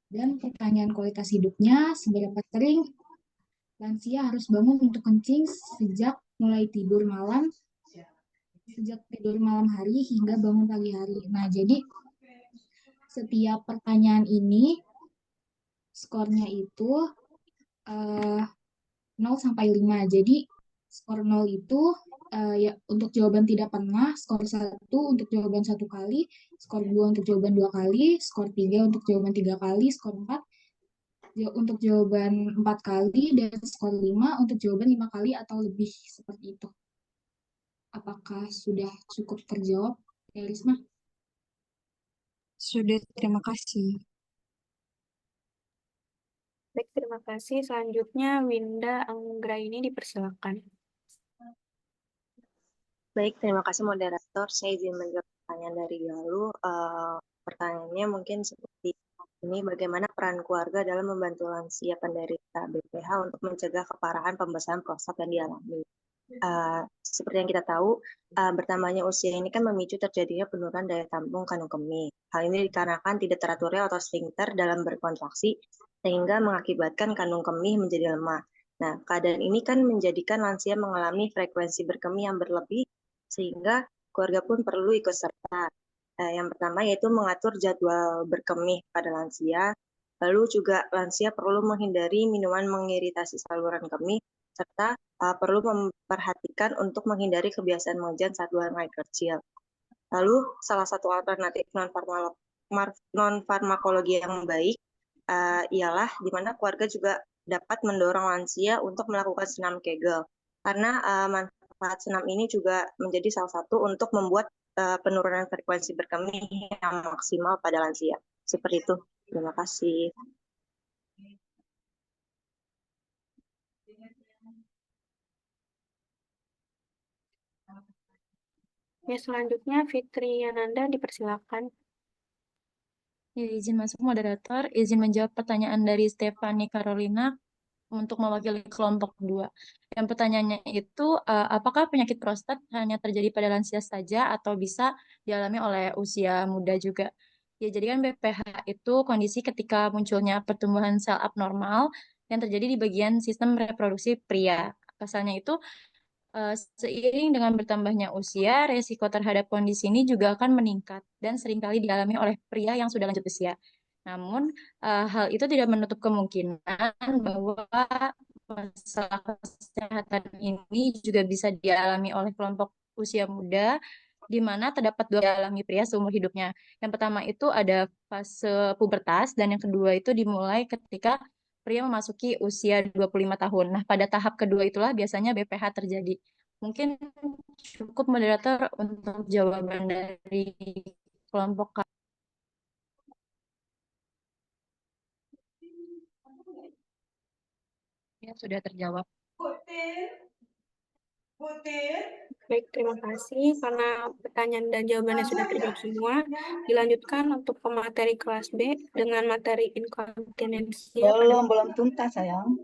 dan pertanyaan kualitas hidupnya, seberapa sering lansia harus bangun untuk kencing sejak tidur malam hari hingga bangun pagi hari. Nah, jadi setiap pertanyaan ini skornya itu 0 sampai 5. Jadi skor 0 itu ya untuk jawaban tidak pernah, skor 1 untuk jawaban 1 kali, skor 2 untuk jawaban 2 kali, skor 3 untuk jawaban 3 kali, skor 4 untuk jawaban 4 kali, dan skor 5 untuk jawaban 5 kali atau lebih, seperti itu. Apakah sudah cukup terjawab, Risma? Sudah, terima kasih. Baik, terima kasih. Selanjutnya Winda Anggraini, dipersilakan. Baik, terima kasih moderator. Saya izin menjawab pertanyaan dari Galuh. Pertanyaannya mungkin seperti ini, bagaimana peran keluarga dalam membantu lansia penderita BPH untuk mencegah keparahan pembesaran prostat yang dialami? Seperti yang kita tahu, bertambahnya usia ini kan memicu terjadinya penurunan daya tampung kandung kemih. Hal ini dikarenakan tidak teraturnya otosfinkter dalam berkontraksi, sehingga mengakibatkan kandung kemih menjadi lemah. Nah, keadaan ini kan menjadikan lansia mengalami frekuensi berkemih yang berlebih, sehingga keluarga pun perlu ikut serta. Yang pertama yaitu mengatur jadwal berkemih pada lansia, lalu juga lansia perlu menghindari minuman mengiritasi saluran kemih, serta perlu memperhatikan untuk menghindari kebiasaan mengejan saat buang air kecil. Lalu, salah satu alternatif non-farmakologi yang baik ialah di mana keluarga juga dapat mendorong lansia untuk melakukan senam Kegel. Karena manfaat senam ini juga menjadi salah satu untuk membuat penurunan frekuensi berkemih yang maksimal pada lansia. Seperti itu. Terima kasih. Ya, selanjutnya Fitri Yananda, dipersilakan. Ya, izin masuk moderator, izin menjawab pertanyaan dari Stefani Carolina untuk mewakili kelompok 2. Yang pertanyaannya itu, apakah penyakit prostat hanya terjadi pada lansia saja atau bisa dialami oleh usia muda juga? Ya, jadi kan BPH itu kondisi ketika munculnya pertumbuhan sel abnormal yang terjadi di bagian sistem reproduksi pria. Asalnya itu seiring dengan bertambahnya usia, resiko terhadap kondisi ini juga akan meningkat dan seringkali dialami oleh pria yang sudah lanjut usia. Namun, hal itu tidak menutup kemungkinan bahwa masalah kesehatan ini juga bisa dialami oleh kelompok usia muda di mana terdapat dua alami pria seumur hidupnya. Yang pertama itu ada fase pubertas dan yang kedua itu dimulai ketika pria memasuki usia 25 tahun. Nah, pada tahap kedua itulah biasanya BPH terjadi. Mungkin cukup moderator untuk jawaban dari kelompok. Ya, sudah terjawab. Baik, terima kasih. Karena pertanyaan dan jawabannya sudah terjawab semua, dilanjutkan untuk pemateri kelas B dengan materi inkontinensia pada Belum tuntas sayang.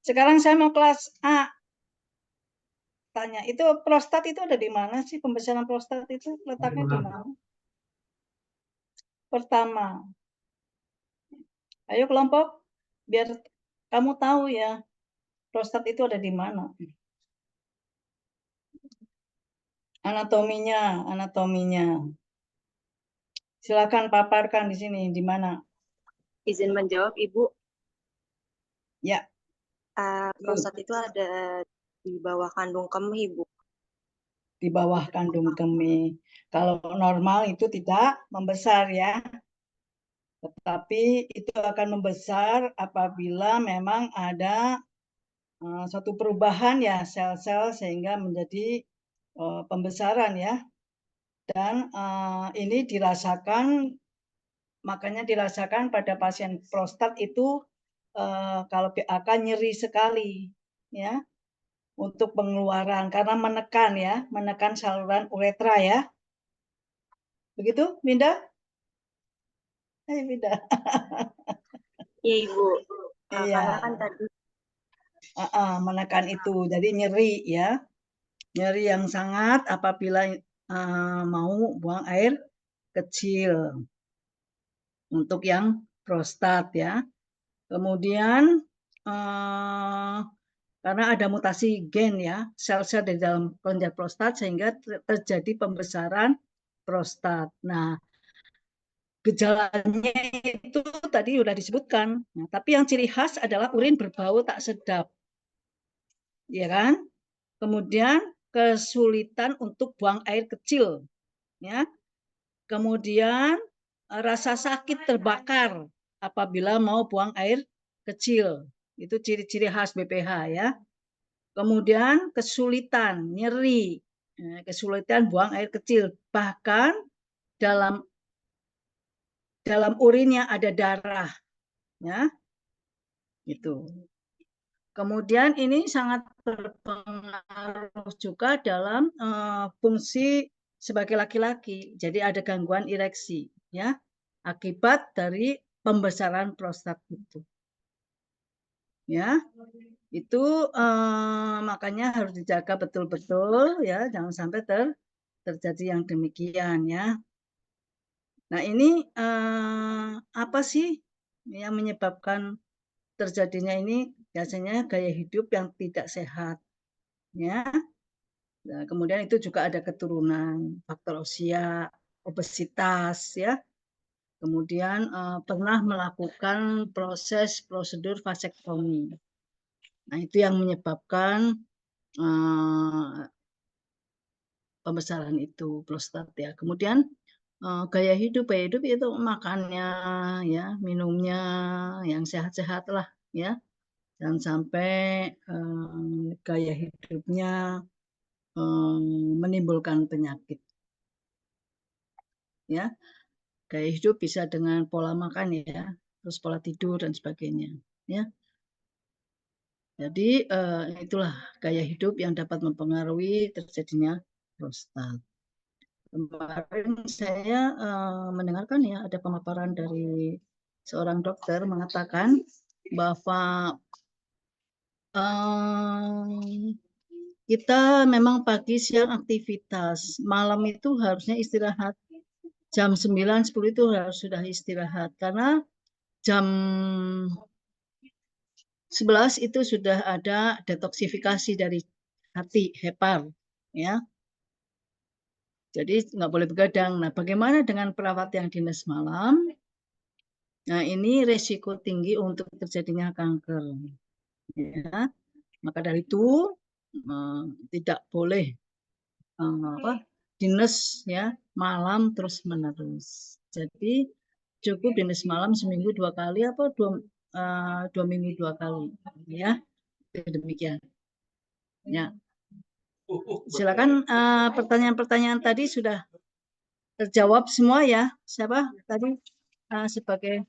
Sekarang saya mau kelas A. Tanya, itu prostat itu ada di mana sih? Pembesaran prostat itu letaknya di mana? Pertama. Ayo kelompok, biar kamu tahu ya, prostat itu ada di mana. Anatominya. Silakan paparkan di sini, di mana? Izin menjawab, Ibu. Ya. Prostat itu ada di bawah kandung kemih, Bu. Di bawah kandung kemih. Kalau normal itu tidak membesar ya. Tetapi itu akan membesar apabila memang ada suatu perubahan ya sel-sel sehingga menjadi pembesaran ya. Dan ini makanya dirasakan pada pasien prostat itu kalau PAK nyeri sekali ya untuk pengeluaran karena menekan saluran uretra ya. Begitu, Winda? Winda. Iya, Ibu. Iya. Karena kan tadi menekan itu, jadi nyeri ya. Nyeri yang sangat apabila mau buang air kecil untuk yang prostat ya. Kemudian karena ada mutasi gen ya, sel-sel di dalam kelenjar prostat sehingga terjadi pembesaran prostat. Nah, gejalanya itu tadi sudah disebutkan. Nah, tapi yang ciri khas adalah urin berbau tak sedap. Ya kan? Kemudian kesulitan untuk buang air kecil. Ya. Kemudian rasa sakit terbakar apabila mau buang air kecil. Itu ciri-ciri khas BPH ya. Kemudian kesulitan, nyeri, kesulitan buang air kecil. Bahkan dalam urinnya ada darah. Ya. Itu. Kemudian ini sangat berpengaruh juga dalam fungsi sebagai laki-laki. Jadi ada gangguan ereksi ya akibat dari pembesaran prostat itu. Ya. Itu makanya harus dijaga betul-betul ya, jangan sampai terjadi yang demikian ya. Nah, ini apa sih yang menyebabkan terjadinya ini? Biasanya gaya hidup yang tidak sehat ya. Nah, kemudian itu juga ada keturunan, faktor usia, obesitas ya. Kemudian pernah melakukan prosedur vasektomi. Nah, itu yang menyebabkan pembesaran itu prostat ya. Kemudian gaya hidup itu makannya ya, minumnya yang sehat-sehat lah ya. Jangan sampai gaya hidupnya menimbulkan penyakit. Ya. Gaya hidup bisa dengan pola makan ya, terus pola tidur dan sebagainya ya. Jadi itulah gaya hidup yang dapat mempengaruhi terjadinya prostat. Kemarin saya mendengarkan ya ada pemaparan dari seorang dokter mengatakan bahwa kita memang pagi siang aktivitas, malam itu harusnya istirahat. Jam 9, 10 itu harus sudah istirahat karena jam 11 itu sudah ada detoksifikasi dari hati, hepar ya. Jadi nggak boleh begadang. Nah, bagaimana dengan perawat yang dinas malam? Nah, ini resiko tinggi untuk terjadinya kanker. Ya. Maka dari itu tidak boleh dinus ya malam terus menerus. Jadi cukup dinus malam seminggu 2 kali apa 2 minggu 2 kali ya. Demikian. Ya. Silakan pertanyaan-pertanyaan tadi sudah terjawab semua ya. Siapa tadi sebagai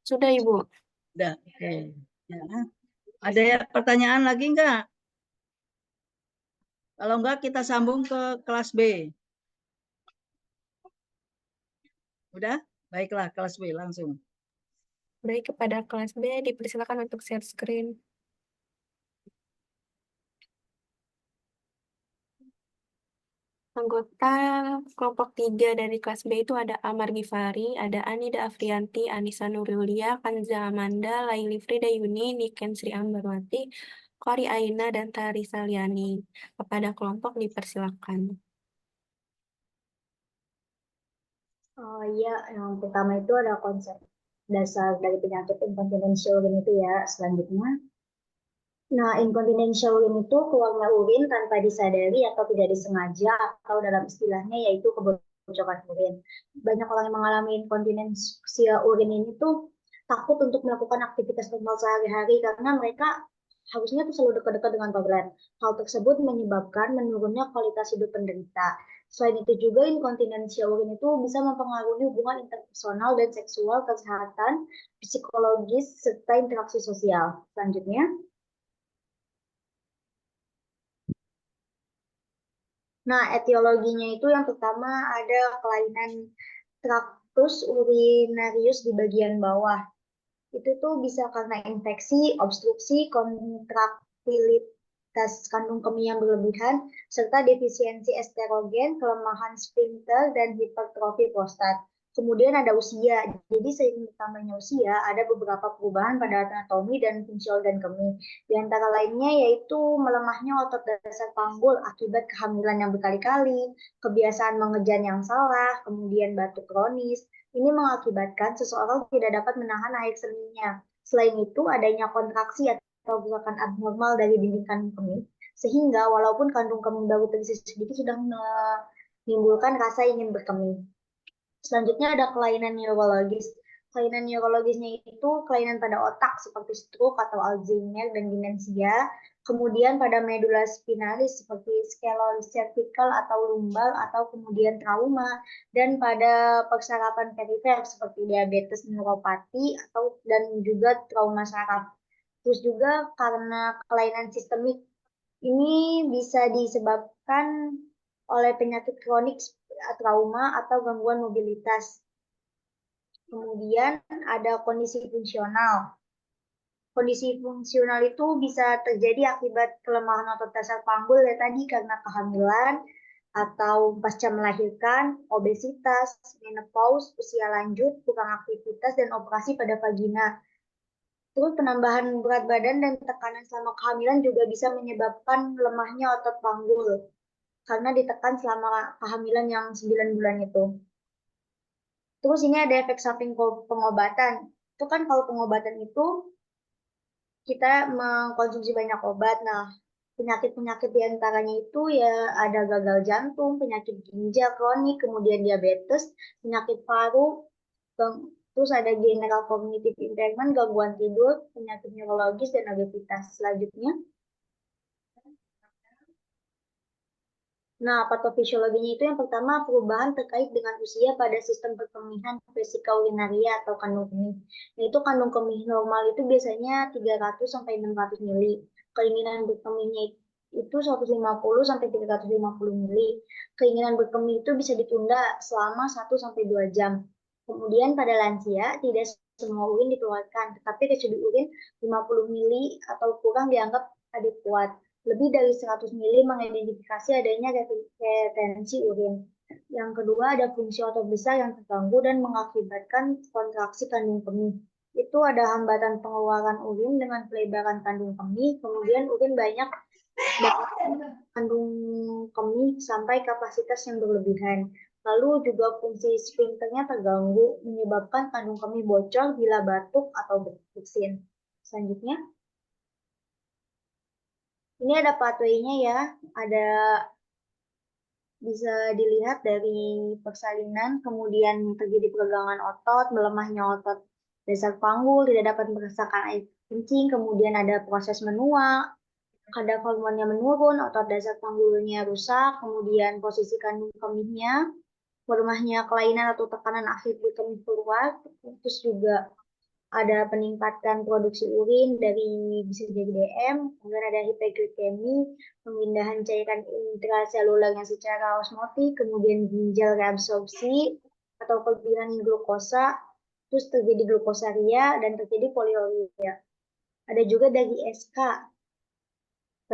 Sudah, Ibu. Sudah. Oke. Ya. Ada pertanyaan lagi enggak? Kalau enggak kita sambung ke kelas B. Udah? Baiklah, kelas B langsung. Baik, kepada kelas B dipersilakan untuk share screen. Anggota kelompok 3 dari kelas B itu ada Amar Gifari, ada Anida Afrianti, Anissa Nurulia, Kanza Amanda, Laili Frida Yuni, Niken Sri Ambarwati, Kori Aina, dan Tari Saliani. Kepada kelompok dipersilakan. Oh iya, yang pertama itu ada konsep dasar dari penyakit incontinential urine itu ya. Selanjutnya, nah incontinential urine itu keluarnya urin tanpa disadari atau tidak disengaja atau dalam istilahnya yaitu kebocoran urin. Banyak orang yang mengalami inkontinensia urin ini tuh takut untuk melakukan aktivitas normal sehari-hari karena mereka harusnya tuh selalu dekat-dekat dengan toilet. Hal tersebut menyebabkan menurunnya kualitas hidup penderita. Selain itu juga inkontinensia urin itu bisa mempengaruhi hubungan interpersonal dan seksual, kesehatan, psikologis, serta interaksi sosial. Selanjutnya, nah etiologinya itu yang pertama ada kelainan traktus urinarius di bagian bawah. Itu tuh bisa karena infeksi, obstruksi, kontraktilitas kandung kemih yang berlebihan, serta defisiensi estrogen, kelemahan sphincter, dan hipertrofi prostat. Kemudian ada usia. Jadi seiring bertambahnya usia, ada beberapa perubahan pada anatomi dan fungsi organ kemih. Di antara lainnya yaitu melemahnya otot dasar panggul akibat kehamilan yang berkali-kali, kebiasaan mengejan yang salah, kemudian batuk kronis. Ini mengakibatkan seseorang tidak dapat menahan air seninya. Selain itu, adanya kontraksi atau gerakan abnormal dari dinding kandung kemih, sehingga walaupun kandung kemih baru terisi sedikit sudah menimbulkan rasa ingin berkemih. Selanjutnya ada kelainan neurologis. Kelainan neurologisnya itu kelainan pada otak seperti stroke atau Alzheimer dan demensia. Kemudian pada medula spinalis seperti scalosis cervical atau lumbal atau kemudian trauma. Dan pada persarapan perifer seperti diabetes neuropati atau dan juga trauma saraf. Terus juga karena kelainan sistemik ini bisa disebabkan oleh penyakit kronik, trauma, atau gangguan mobilitas. Kemudian ada kondisi fungsional. Kondisi fungsional itu bisa terjadi akibat kelemahan otot dasar panggul ya tadi karena kehamilan atau pasca melahirkan, obesitas, menopause, usia lanjut, kurang aktivitas, dan operasi pada vagina. Terus penambahan berat badan dan tekanan selama kehamilan juga bisa menyebabkan lemahnya otot panggul karena ditekan selama kehamilan yang 9 bulan itu. Terus ini ada efek samping pengobatan. Itu kan kalau pengobatan itu kita mengkonsumsi banyak obat. Nah, penyakit-penyakit diantaranya itu ya ada gagal jantung, penyakit ginjal kronik, kemudian diabetes, penyakit paru, terus ada general cognitive impairment, gangguan tidur, penyakit neurologis, dan obesitas. Selanjutnya, nah, patofisiologinya itu yang pertama perubahan terkait dengan usia pada sistem perkemihan vesika urinaria atau kandung kemih. Yaitu kandung kemih normal itu biasanya 300 sampai 600 mili. Keinginan berkemihnya itu 150 sampai 350 mili. Keinginan berkemih itu bisa ditunda selama 1 sampai 2 jam. Kemudian pada lansia tidak semua urin dikeluarkan, tetapi residu urin 50 mili atau kurang dianggap adekuat. Lebih dari 100 mili mengidentifikasi adanya retensi urin. Yang kedua ada fungsi otot besar yang terganggu dan mengakibatkan kontraksi kandung kemih. Itu ada hambatan pengeluaran urin dengan pelebaran kandung kemih, kemudian urin banyak kandung kemih sampai kapasitas yang berlebihan. Lalu juga fungsi sphincternya terganggu, menyebabkan kandung kemih bocor bila batuk atau bersin. Selanjutnya, ini ada pathway-nya ya, ada bisa dilihat dari persalinan, kemudian terjadi peregangan otot, melemahnya otot dasar panggul, tidak dapat merasakan air kencing, kemudian ada proses menua, kadar hormonnya menurun, otot dasar panggulnya rusak, kemudian posisi kandung kemihnya, melemahnya kelainan atau tekanan akhir kemih keluar, terus juga ada peningkatan produksi urin dari bisa jadi DM, kemudian ada hiperglikemi, pemindahan cairan intraseluler yang secara osmotik, kemudian ginjal reabsorpsi atau kelebihan glukosa, terus terjadi glukosaria dan terjadi poliuria. Ada juga dari SK,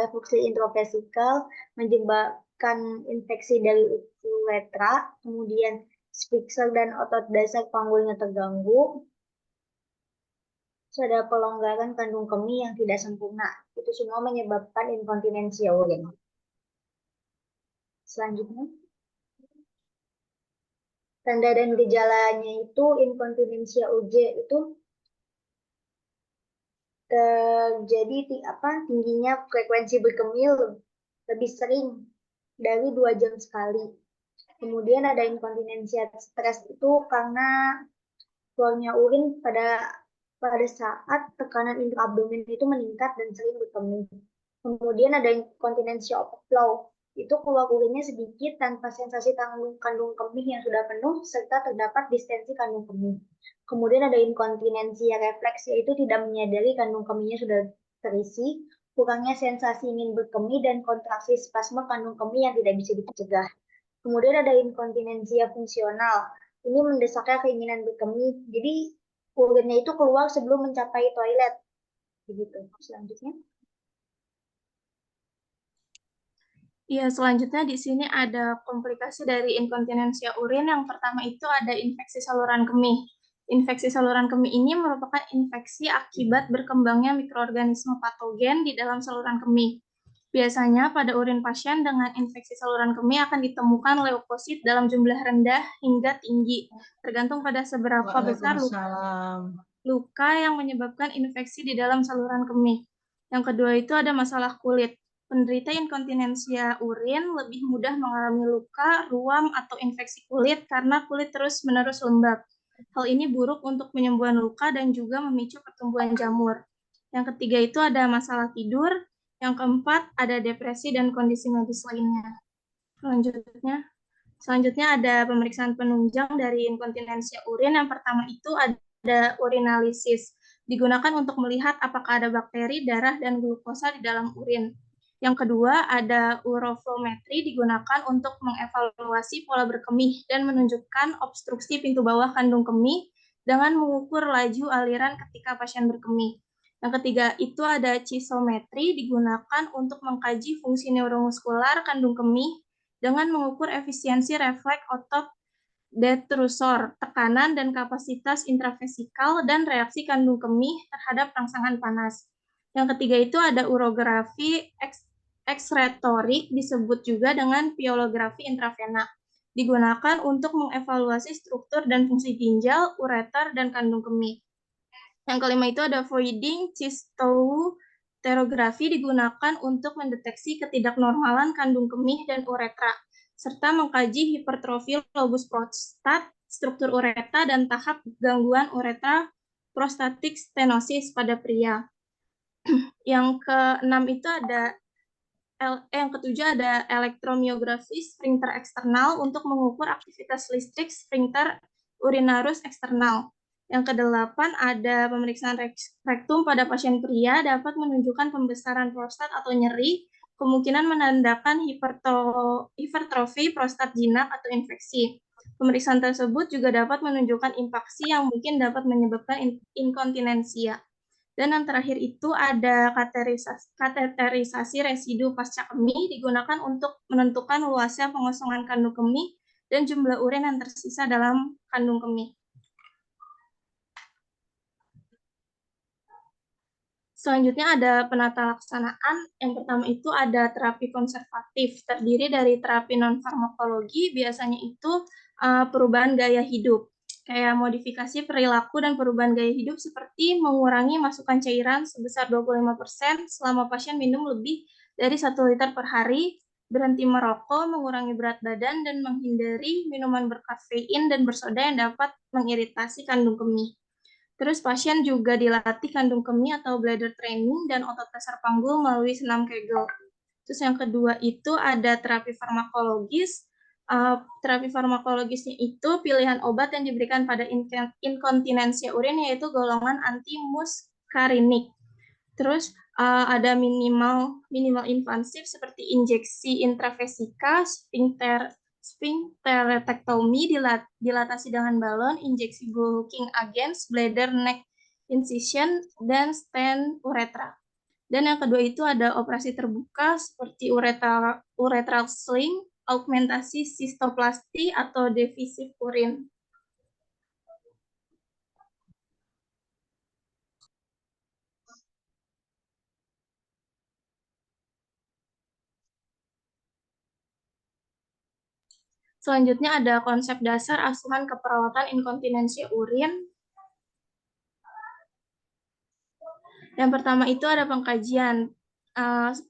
refluksi intravesikal menyebabkan infeksi dari uretra, kemudian sphincter dan otot dasar panggulnya terganggu, ada pelonggaran kandung kemih yang tidak sempurna. Itu semua menyebabkan inkontinensia urin. Selanjutnya, tanda dan gejalanya itu inkontinensia UJ itu terjadi tingginya frekuensi berkemih lebih sering dari 2 jam sekali. Kemudian ada inkontinensia stres itu karena keluarnya urin pada saat tekanan intraabdomen itu meningkat dan sering berkemih. Kemudian ada inkontinensia overflow, itu keluar urinnya sedikit tanpa sensasi kandung kemih yang sudah penuh serta terdapat distensi kandung kemih. Kemudian ada inkontinensia refleks, yaitu tidak menyadari kandung kemihnya sudah terisi, kurangnya sensasi ingin berkemih dan kontraksi spasme kandung kemih yang tidak bisa dicegah. Kemudian ada inkontinensia fungsional, ini mendesaknya keinginan berkemih, jadi urinnya itu keluar sebelum mencapai toilet. Begitu. Selanjutnya. Iya, selanjutnya di sini ada komplikasi dari inkontinensia urin. Yang pertama itu ada infeksi saluran kemih. Infeksi saluran kemih ini merupakan infeksi akibat berkembangnya mikroorganisme patogen di dalam saluran kemih. Biasanya pada urin pasien dengan infeksi saluran kemih akan ditemukan leukosit dalam jumlah rendah hingga tinggi, tergantung pada seberapa besar luka yang menyebabkan infeksi di dalam saluran kemih. Yang kedua itu ada masalah kulit. Penderita inkontinensia urin lebih mudah mengalami luka, ruam, atau infeksi kulit karena kulit terus-menerus lembab. Hal ini buruk untuk penyembuhan luka dan juga memicu pertumbuhan jamur. Yang ketiga itu ada masalah tidur. Yang keempat ada depresi dan kondisi medis lainnya. Selanjutnya ada pemeriksaan penunjang dari inkontinensia urin. Yang pertama itu ada urinalisis. Digunakan untuk melihat apakah ada bakteri, darah, dan glukosa di dalam urin. Yang kedua, ada uroflometri digunakan untuk mengevaluasi pola berkemih dan menunjukkan obstruksi pintu bawah kandung kemih dengan mengukur laju aliran ketika pasien berkemih. Yang ketiga, itu ada chisometri digunakan untuk mengkaji fungsi neuromuskular kandung kemih dengan mengukur efisiensi refleks otot detrusor, tekanan dan kapasitas intravesikal, dan reaksi kandung kemih terhadap rangsangan panas. Yang ketiga itu ada urografi eksretorik, disebut juga dengan piolografi intravena. Digunakan untuk mengevaluasi struktur dan fungsi ginjal, ureter, dan kandung kemih. Yang kelima itu ada voiding cystoterografi, digunakan untuk mendeteksi ketidaknormalan kandung kemih dan uretra, serta mengkaji hipertrofi lobus prostat, struktur uretra, dan tahap gangguan uretra prostatic stenosis pada pria. Yang keenam itu ada yang ketujuh ada elektromiografi sphincter eksternal untuk mengukur aktivitas listrik sphincter urinarus eksternal. Yang kedelapan ada pemeriksaan rektum pada pasien pria dapat menunjukkan pembesaran prostat atau nyeri, kemungkinan menandakan hipertrofi prostat jinak atau infeksi. Pemeriksaan tersebut juga dapat menunjukkan impaksi yang mungkin dapat menyebabkan inkontinensia. Dan yang terakhir itu ada kateterisasi residu pasca kemih, digunakan untuk menentukan luasnya pengosongan kandung kemih dan jumlah urin yang tersisa dalam kandung kemih. Selanjutnya ada penata laksanaan. Yang pertama itu ada terapi konservatif, terdiri dari terapi non-farmakologi, biasanya itu perubahan gaya hidup, kayak modifikasi perilaku dan perubahan gaya hidup seperti mengurangi masukan cairan sebesar 25% selama pasien minum lebih dari 1 liter per hari, berhenti merokok, mengurangi berat badan, dan menghindari minuman berkafein dan bersoda yang dapat mengiritasi kandung kemih. Terus pasien juga dilatih kandung kemih atau bladder training dan otot dasar panggul melalui senam Kegel. Terus yang kedua itu ada terapi farmakologis. Terapi farmakologisnya itu pilihan obat yang diberikan pada inkontinensia urin yaitu golongan antimuskarinik. Terus ada minimal invasif seperti injeksi intravesika, sphincterectomy dilatasi dengan balon, injeksi bulking agents, bladder neck incision, dan stent uretra. Dan yang kedua itu ada operasi terbuka seperti urethral sling, augmentasi sistoplasti atau divisive urin. Selanjutnya ada konsep dasar asuhan keperawatan inkontinensia urin. Yang pertama itu ada pengkajian.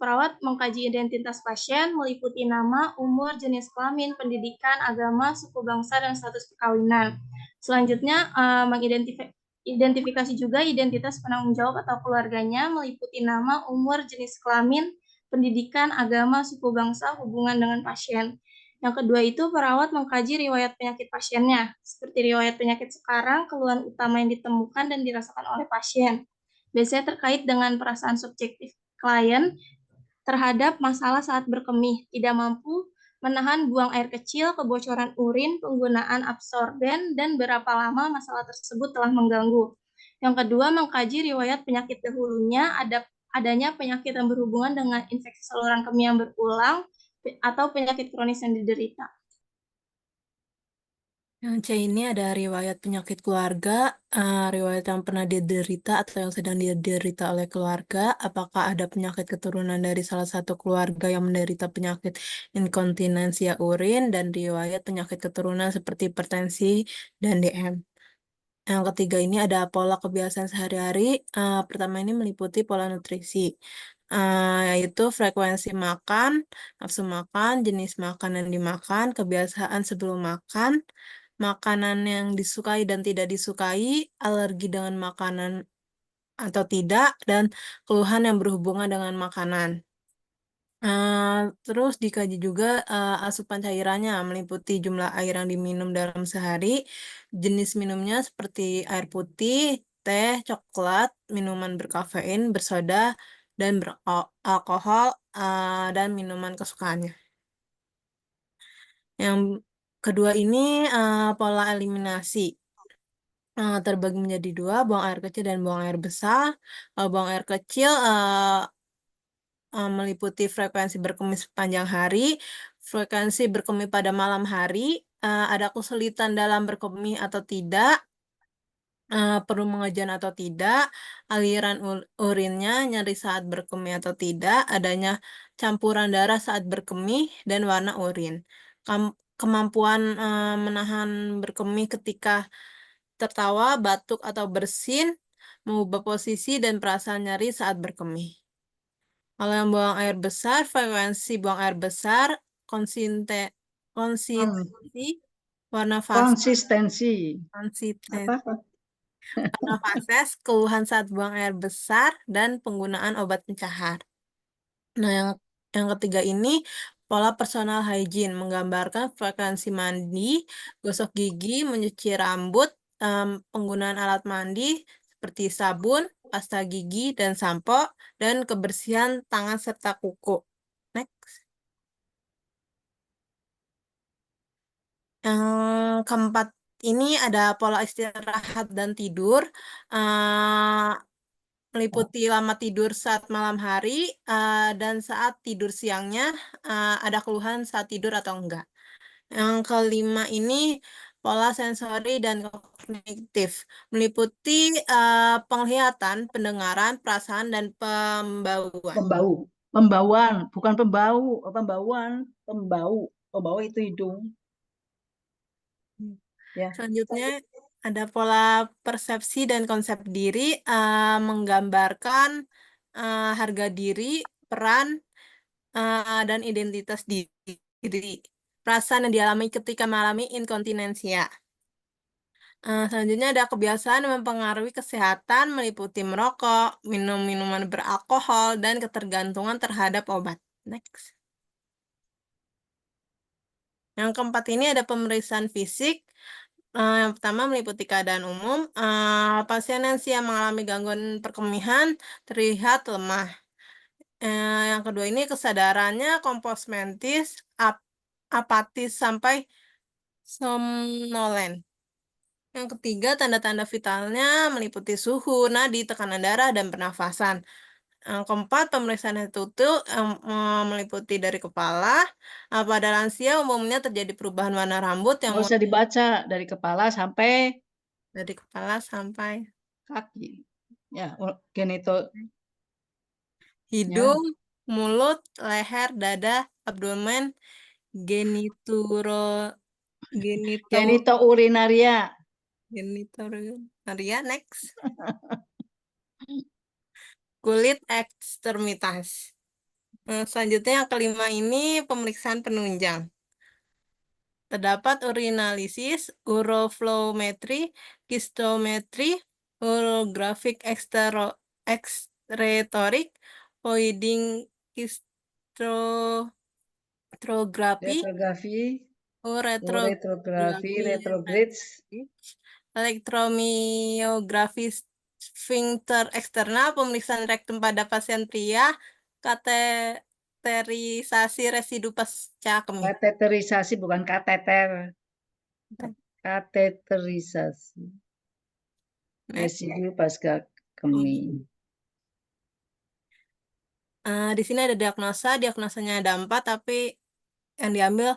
Perawat mengkaji identitas pasien, meliputi nama, umur, jenis kelamin, pendidikan, agama, suku bangsa, dan status perkawinan. Selanjutnya, mengidentifikasi juga identitas penanggung jawab atau keluarganya, meliputi nama, umur, jenis kelamin, pendidikan, agama, suku bangsa, hubungan dengan pasien. Yang kedua itu perawat mengkaji riwayat penyakit pasiennya, seperti riwayat penyakit sekarang, keluhan utama yang ditemukan dan dirasakan oleh pasien. Biasanya terkait dengan perasaan subjektif klien terhadap masalah saat berkemih, tidak mampu menahan buang air kecil, kebocoran urin, penggunaan absorben, dan berapa lama masalah tersebut telah mengganggu. Yang kedua, mengkaji riwayat penyakit dahulunya, adanya penyakit yang berhubungan dengan infeksi saluran kemih yang berulang, atau penyakit kronis yang diderita. Yang C ini ada riwayat penyakit keluarga, riwayat yang pernah diderita atau yang sedang diderita oleh keluarga, apakah ada penyakit keturunan dari salah satu keluarga yang menderita penyakit inkontinensia urin, dan riwayat penyakit keturunan seperti hipertensi dan DM. Yang ketiga ini ada pola kebiasaan sehari-hari. Pertama ini meliputi pola nutrisi, yaitu frekuensi makan, nafsu makan, jenis makanan yang dimakan, kebiasaan sebelum makan, makanan yang disukai dan tidak disukai, alergi dengan makanan atau tidak, dan keluhan yang berhubungan dengan makanan. Terus dikaji juga asupan cairannya, meliputi jumlah air yang diminum dalam sehari, jenis minumnya seperti air putih, teh, coklat, minuman berkafein, bersoda, dan beralkohol, dan minuman kesukaannya. Yang kedua ini pola eliminasi. Terbagi menjadi dua, buang air kecil dan buang air besar. Buang air kecil meliputi frekuensi berkemih sepanjang hari, frekuensi berkemih pada malam hari, ada kesulitan dalam berkemih atau tidak, perlu mengajian atau tidak, aliran urinnya, nyeri saat berkemih atau tidak, adanya campuran darah saat berkemih, dan warna urin. Kemampuan menahan berkemih ketika tertawa, batuk, atau bersin, mengubah posisi dan perasaan nyeri saat berkemih. Kalau yang buang air besar, frekuensi buang air besar, konsistensi, warna fase, Konsistensi. Apa? warna fases, keluhan saat buang air besar, dan penggunaan obat pencahar. Nah, yang ketiga ini pola personal hygiene, menggambarkan frekuensi mandi, gosok gigi, mencuci rambut, penggunaan alat mandi seperti sabun, pasta gigi, dan sampo, dan kebersihan tangan serta kuku. Next. Yang keempat ini ada pola istirahat dan tidur, meliputi lama tidur saat malam hari, dan saat tidur siangnya, ada keluhan saat tidur atau enggak. Yang kelima ini pola sensori dan kognitif, meliputi penglihatan, pendengaran, perasaan, dan pembauan. Pembauan, bukan pembau, pembauan, pembau itu hidung. Ya. Selanjutnya ada pola persepsi dan konsep diri, menggambarkan harga diri, peran, dan identitas diri. Perasaan yang dialami ketika mengalami inkontinensia. Selanjutnya ada kebiasaan yang mempengaruhi kesehatan meliputi merokok, minum minuman beralkohol, dan ketergantungan terhadap obat. Next. Yang keempat ini ada pemeriksaan fisik. Yang pertama meliputi keadaan umum. Pasien yang siap mengalami gangguan perkemihan terlihat lemah. Yang kedua ini kesadarannya komposmentis, apatis sampai somnolen. Yang ketiga, tanda-tanda vitalnya meliputi suhu, nadi, tekanan darah, dan pernafasan. Yang keempat, pemeriksaan head to toe meliputi dari kepala. Pada lansia umumnya terjadi perubahan warna rambut yang Nggak usah dibaca dari kepala sampai kaki. Ya, genito. Hidung, mulut, leher, dada, abdomen, Genitourinaria. Genitourinaria, next. Kulit ekstremitas. Selanjutnya yang kelima ini pemeriksaan penunjang. Terdapat urinalisis, uroflowmetry, histometry, urografik ekstretorik, voiding histotrografi, Uretrografi, retrogrades, elektromiografi sphincter eksternal, pemeriksaan rektum pada pasien pria, kateterisasi residu pasca kemih. Kateterisasi bukan kateter. Kateterisasi. Residu pasca kemih. Di sini ada diagnosanya ada 4, tapi yang diambil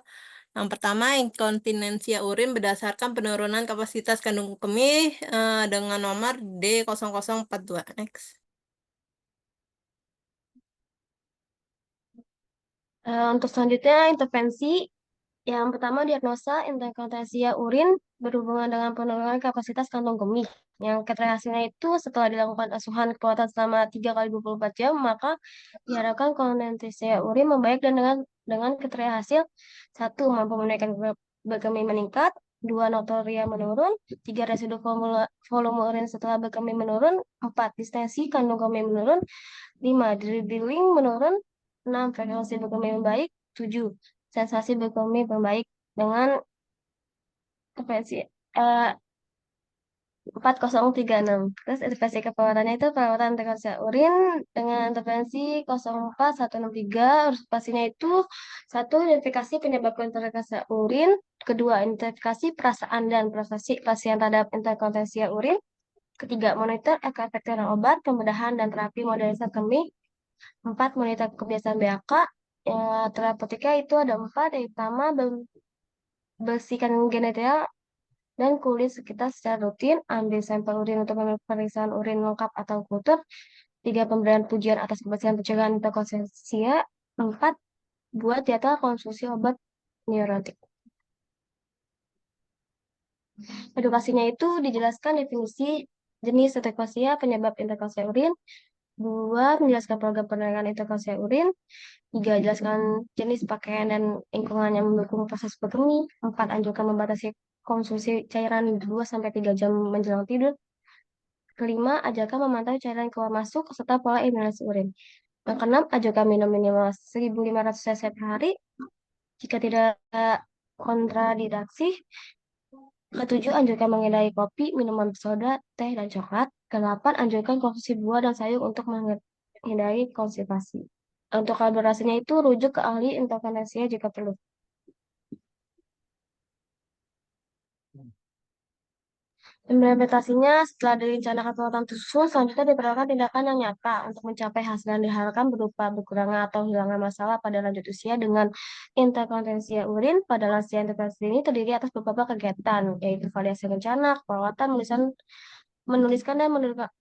yang pertama inkontinensia urin berdasarkan penurunan kapasitas kandung kemih dengan nomor D0042. Next. Untuk selanjutnya intervensi. Yang pertama diagnosa inkontinensia urin berhubungan dengan penurunan kapasitas kantong kemih. Yang kriteria hasilnya itu setelah dilakukan asuhan kekuatan selama 3 kali 24 jam, maka diharapkan inkontinensia urin membaik dan dengan kriteria hasil 1. Mampu menaikkan berkemih meningkat, 2. Nokturia menurun, 3. Residu volume urin setelah berkemih menurun, 4. Distensi kandung kemih menurun, 5. Dribbling menurun, 6. Frekuensi berkemih membaik, 7. Sensasi berkemih membaik dengan intervensi 4036. Terus intervensi keperawatannya itu perawatan intervensi urin dengan intervensi 04163. Pastinya itu 1. Identifikasi penyebab intervensi urin, 2. Identifikasi perasaan dan prestasi pasien terhadap interkontinensia urin, 3. Monitor efek obat, pembedahan dan terapi modernisasi kemih, 4. Monitor kebiasaan BAK. Terapeutika itu ada 4. Yang pertama, bersihkan genital dan kulit sekitar secara rutin, ambil sampel urin untuk pemeriksaan urin lengkap atau kultur, 3. Pemberian pujian atas kebersihan pencegahan interkontinensia, 4. Buat jadwal konsumsi obat neurotik. Edukasinya itu dijelaskan definisi jenis interkontinensia, penyebab interkontinensia urin, 2. Menjelaskan program penanganan interkontinensia urin, 3. Jelaskan jenis pakaian dan lingkungan yang mendukung proses berkemih, 4. Anjurkan membatasi konsumsi cairan 2-3 jam menjelang tidur, 5. Ajarkan memantau cairan keluar masuk serta pola eliminasi urin. Yang keenam, ajarkan minum minimal 1.500 cc per hari jika tidak kontradiksi. Ketujuh, anjurkan menghindari kopi, minuman bersoda, teh, dan coklat. Kedelapan, anjurkan konsumsi buah dan sayur untuk menghindari konstipasi. Untuk kolaborasinya itu rujuk ke ahli interkontinensia jika perlu. Implementasinya setelah direncanakan perawatan tersusun, selanjutnya diperlukan tindakan yang nyata untuk mencapai hasil yang diharapkan berupa berkurangnya atau hilangnya masalah pada lanjut usia dengan interkontinensia urin. Pada lansia intervensi ini terdiri atas beberapa kegiatan, yaitu validasi rencana, perawatan, menuliskan dan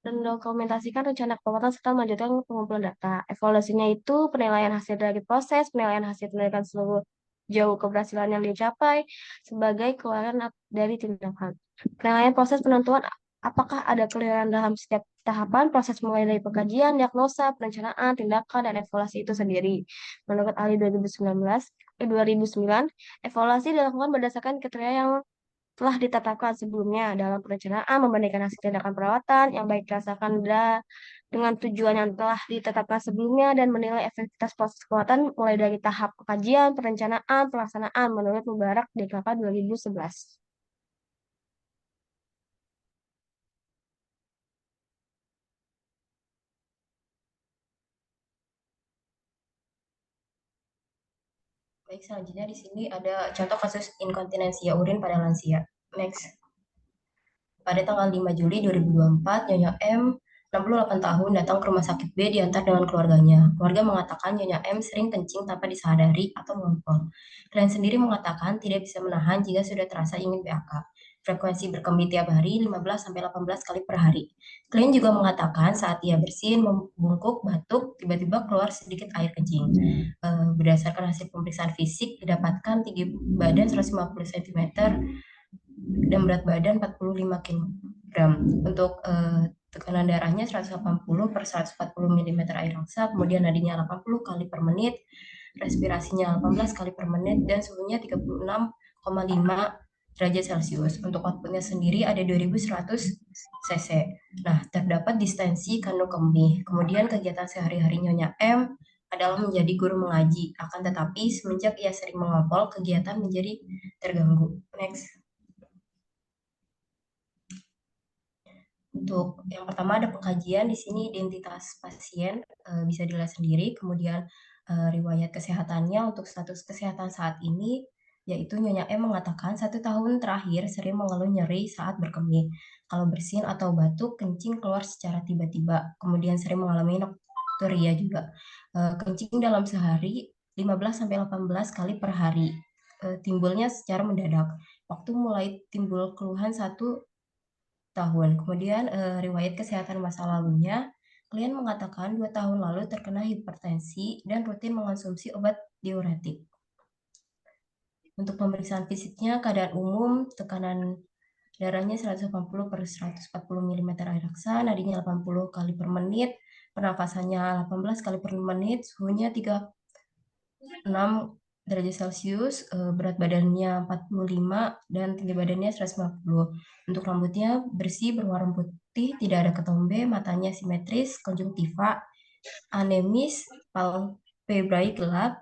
mendokumentasikan rencana perawatan serta melanjutkan pengumpulan data. Evaluasinya itu penilaian hasil dari proses, penilaian hasil penelitian seluruh jauh keberhasilan yang dicapai sebagai keluaran dari tindakan. Penilaian proses penentuan apakah ada keliruan dalam setiap tahapan proses mulai dari pengkajian, diagnosa, perencanaan, tindakan, dan evaluasi itu sendiri. Menurut ahli 2009, evaluasi dilakukan berdasarkan kriteria yang telah ditetapkan sebelumnya dalam perencanaan membandingkan hasil tindakan perawatan yang baik dirasakan dengan tujuan yang telah ditetapkan sebelumnya dan menilai efektivitas proses perawatan mulai dari tahap kajian, perencanaan, pelaksanaan menurut Mubarak DKK 2011. Baik, selanjutnya di sini ada contoh kasus inkontinensia urin pada lansia. Next. Pada tanggal 5 Juli 2024, Nyonya M, 68 tahun, datang ke rumah sakit B diantar dengan keluarganya. Keluarga mengatakan Nyonya M sering kencing tanpa disadari atau ngompol. Klien sendiri mengatakan tidak bisa menahan jika sudah terasa ingin BAK. Frekuensi berkemih tiap hari 15-18 kali per hari. Klien juga mengatakan saat ia bersin, membungkuk, batuk, tiba-tiba keluar sedikit air kencing. Berdasarkan hasil pemeriksaan fisik, didapatkan tinggi badan 150 cm dan berat badan 45 kg. Untuk tekanan darahnya 180/140 mm air raksa, kemudian nadinya 80 kali per menit, respirasinya 18 kali per menit, dan suhunya 36,5 derajat Celcius. Untuk outputnya sendiri ada 2100 cc. Nah, terdapat distensi kandung kemih. Kemudian kegiatan sehari-hari Nyonya M adalah menjadi guru mengaji. Akan tetapi semenjak ia sering mengompol, kegiatan menjadi terganggu. Next. Untuk yang pertama ada pengkajian, di sini identitas pasien bisa dilihat sendiri, kemudian riwayat kesehatannya untuk status kesehatan saat ini, yaitu Nyonya M mengatakan 1 tahun terakhir sering mengeluh nyeri saat berkemih. Kalau bersin atau batuk, kencing keluar secara tiba-tiba, kemudian sering mengalami nokturia juga. Kencing dalam sehari 15-18 kali per hari, timbulnya secara mendadak. Waktu mulai timbul keluhan 1 tahun. Kemudian riwayat kesehatan masa lalunya, klien mengatakan 2 tahun lalu terkena hipertensi dan rutin mengonsumsi obat diuretik. Untuk pemeriksaan fisiknya, keadaan umum, tekanan darahnya 180/140 mm air raksa, nadinya 80 kali per menit, pernafasannya 18 kali per menit, suhunya 36 derajat Celcius, berat badannya 45 dan tinggi badannya 150. Untuk rambutnya bersih berwarna putih, tidak ada ketombe, matanya simetris, konjungtiva, anemis, palpebrae gelap,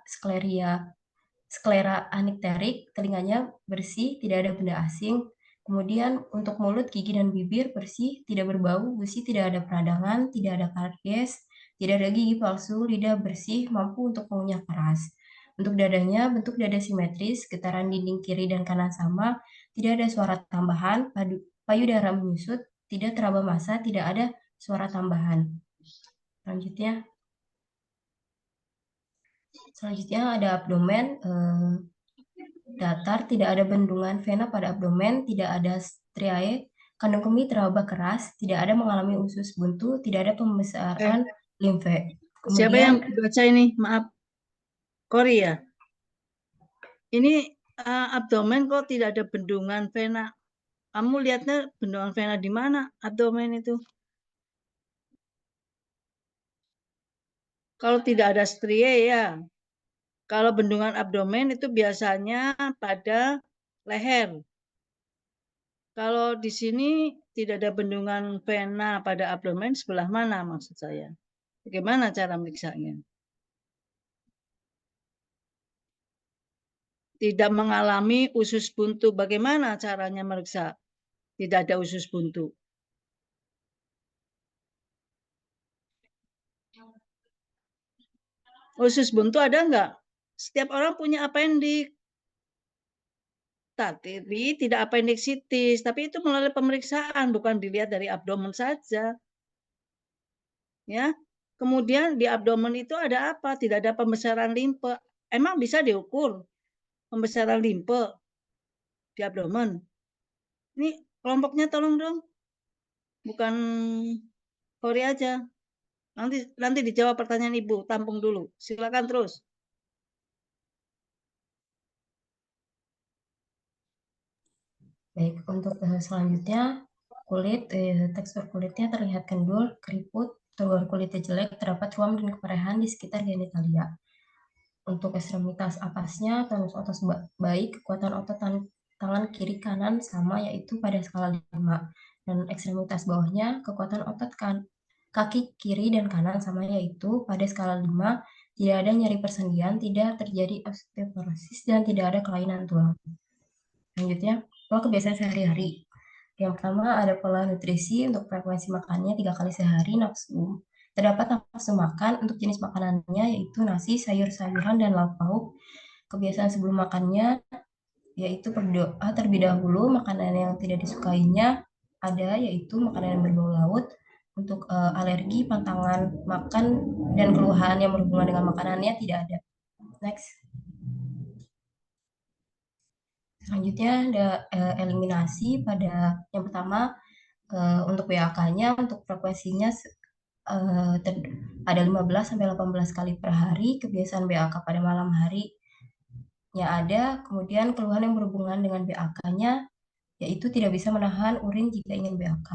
sklera anikterik, telinganya bersih, tidak ada benda asing. Kemudian untuk mulut, gigi, dan bibir bersih, tidak berbau, gusi, tidak ada peradangan, tidak ada karies, tidak ada gigi palsu, lidah bersih, mampu untuk mengunyah keras. Untuk dadanya, bentuk dada simetris, getaran dinding kiri dan kanan sama, tidak ada suara tambahan, payudara menyusut, tidak teraba massa, tidak ada suara tambahan. Selanjutnya ada abdomen, datar, tidak ada bendungan vena pada abdomen, tidak ada striae, kandung kemih teraba keras, tidak ada mengalami usus buntu, tidak ada pembesaran limfe. Siapa yang baca ini? Maaf. Korea. Ini abdomen kok tidak ada bendungan vena. Kamu lihatnya bendungan vena di mana abdomen itu? Kalau tidak ada strie ya. Kalau bendungan abdomen itu biasanya pada leher. Kalau di sini tidak ada bendungan vena pada abdomen, sebelah mana maksud saya? Bagaimana cara meriksanya? Tidak mengalami usus buntu. Bagaimana caranya meriksa? Tidak ada usus buntu. Usus buntu ada enggak? Setiap orang punya appendix. Tapi tidak appendicitis. Tapi itu melalui pemeriksaan, bukan dilihat dari abdomen saja. Ya. Kemudian di abdomen itu ada apa? Tidak ada pembesaran limpe. Emang bisa diukur pembesaran limpe di abdomen? Ini kelompoknya tolong dong. Bukan Korea aja. Nanti dijawab pertanyaan Ibu, tampung dulu. Silakan terus. Baik, untuk selanjutnya kulit, tekstur kulitnya terlihat kendul, keriput, telur kulitnya jelek, terdapat ruam dan keperahan di sekitar genitalia. Untuk ekstremitas apasnya, tonus otot baik, kekuatan otot tangan kiri kanan sama, yaitu pada skala 5. Dan ekstremitas bawahnya, kekuatan otot kaki kiri dan kanan sama, yaitu pada skala 5, tidak ada nyeri persendian, tidak terjadi osteoporosis, dan tidak ada kelainan tulang. Selanjutnya, pola kebiasaan sehari-hari. Yang pertama ada pola nutrisi, untuk frekuensi makannya 3 kali sehari, nafsu. Terdapat nafsu makan, untuk jenis makanannya yaitu nasi, sayur-sayuran, dan lauk pauk. Kebiasaan sebelum makannya yaitu berdoa terlebih dahulu. Makanan yang tidak disukainya ada yaitu makanan yang berbau laut. Untuk alergi, pantangan makan, dan keluhan yang berhubungan dengan makanannya tidak ada. Next. Selanjutnya ada eliminasi. Pada yang pertama untuk BAK-nya, untuk frekuensinya ada 15-18 kali per hari. Kebiasaan BAK pada malam harinya ada. Kemudian keluhan yang berhubungan dengan BAK-nya yaitu tidak bisa menahan urin jika ingin BAK.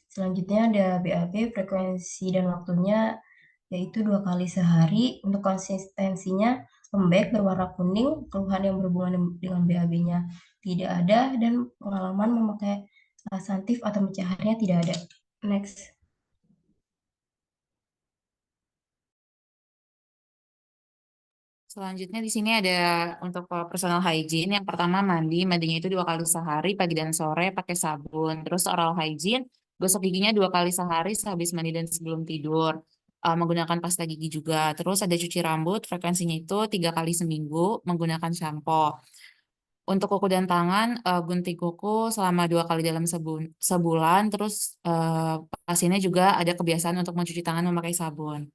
Selanjutnya ada BAB, frekuensi dan waktunya yaitu 2 kali sehari. Untuk konsistensinya lembek berwarna kuning, keluhan yang berhubungan dengan BAB-nya tidak ada, dan pengalaman memakai laxatif atau mencaharnya tidak ada. Next. Selanjutnya di sini ada untuk personal hygiene. Yang pertama mandinya itu 2 kali sehari, pagi dan sore pakai sabun. Terus oral hygiene, gosok giginya 2 kali sehari sehabis mandi dan sebelum tidur. Menggunakan pasta gigi juga. Terus ada cuci rambut, frekuensinya itu 3 kali seminggu menggunakan shampoo. Untuk kuku dan tangan, gunting kuku selama 2 kali dalam sebulan. Terus pasiennya juga ada kebiasaan untuk mencuci tangan memakai sabun.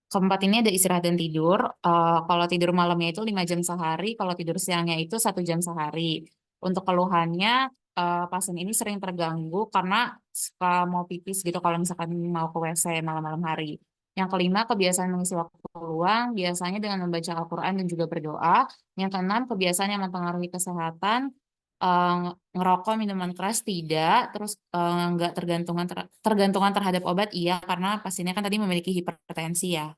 Keempat ini ada istirahat dan tidur. Kalau tidur malamnya itu 5 jam sehari, kalau tidur siangnya itu 1 jam sehari. Untuk keluhannya, pasien ini sering terganggu karena suka mau pipis gitu kalau misalkan mau ke WC malam-malam hari. Yang kelima, kebiasaan mengisi waktu luang, biasanya dengan membaca Al-Quran dan juga berdoa. Yang keenam, kebiasaan yang mempengaruhi kesehatan, ngerokok, minuman keras tidak, terus nggak tergantungan terhadap obat iya, karena pasiennya kan tadi memiliki hipertensi ya.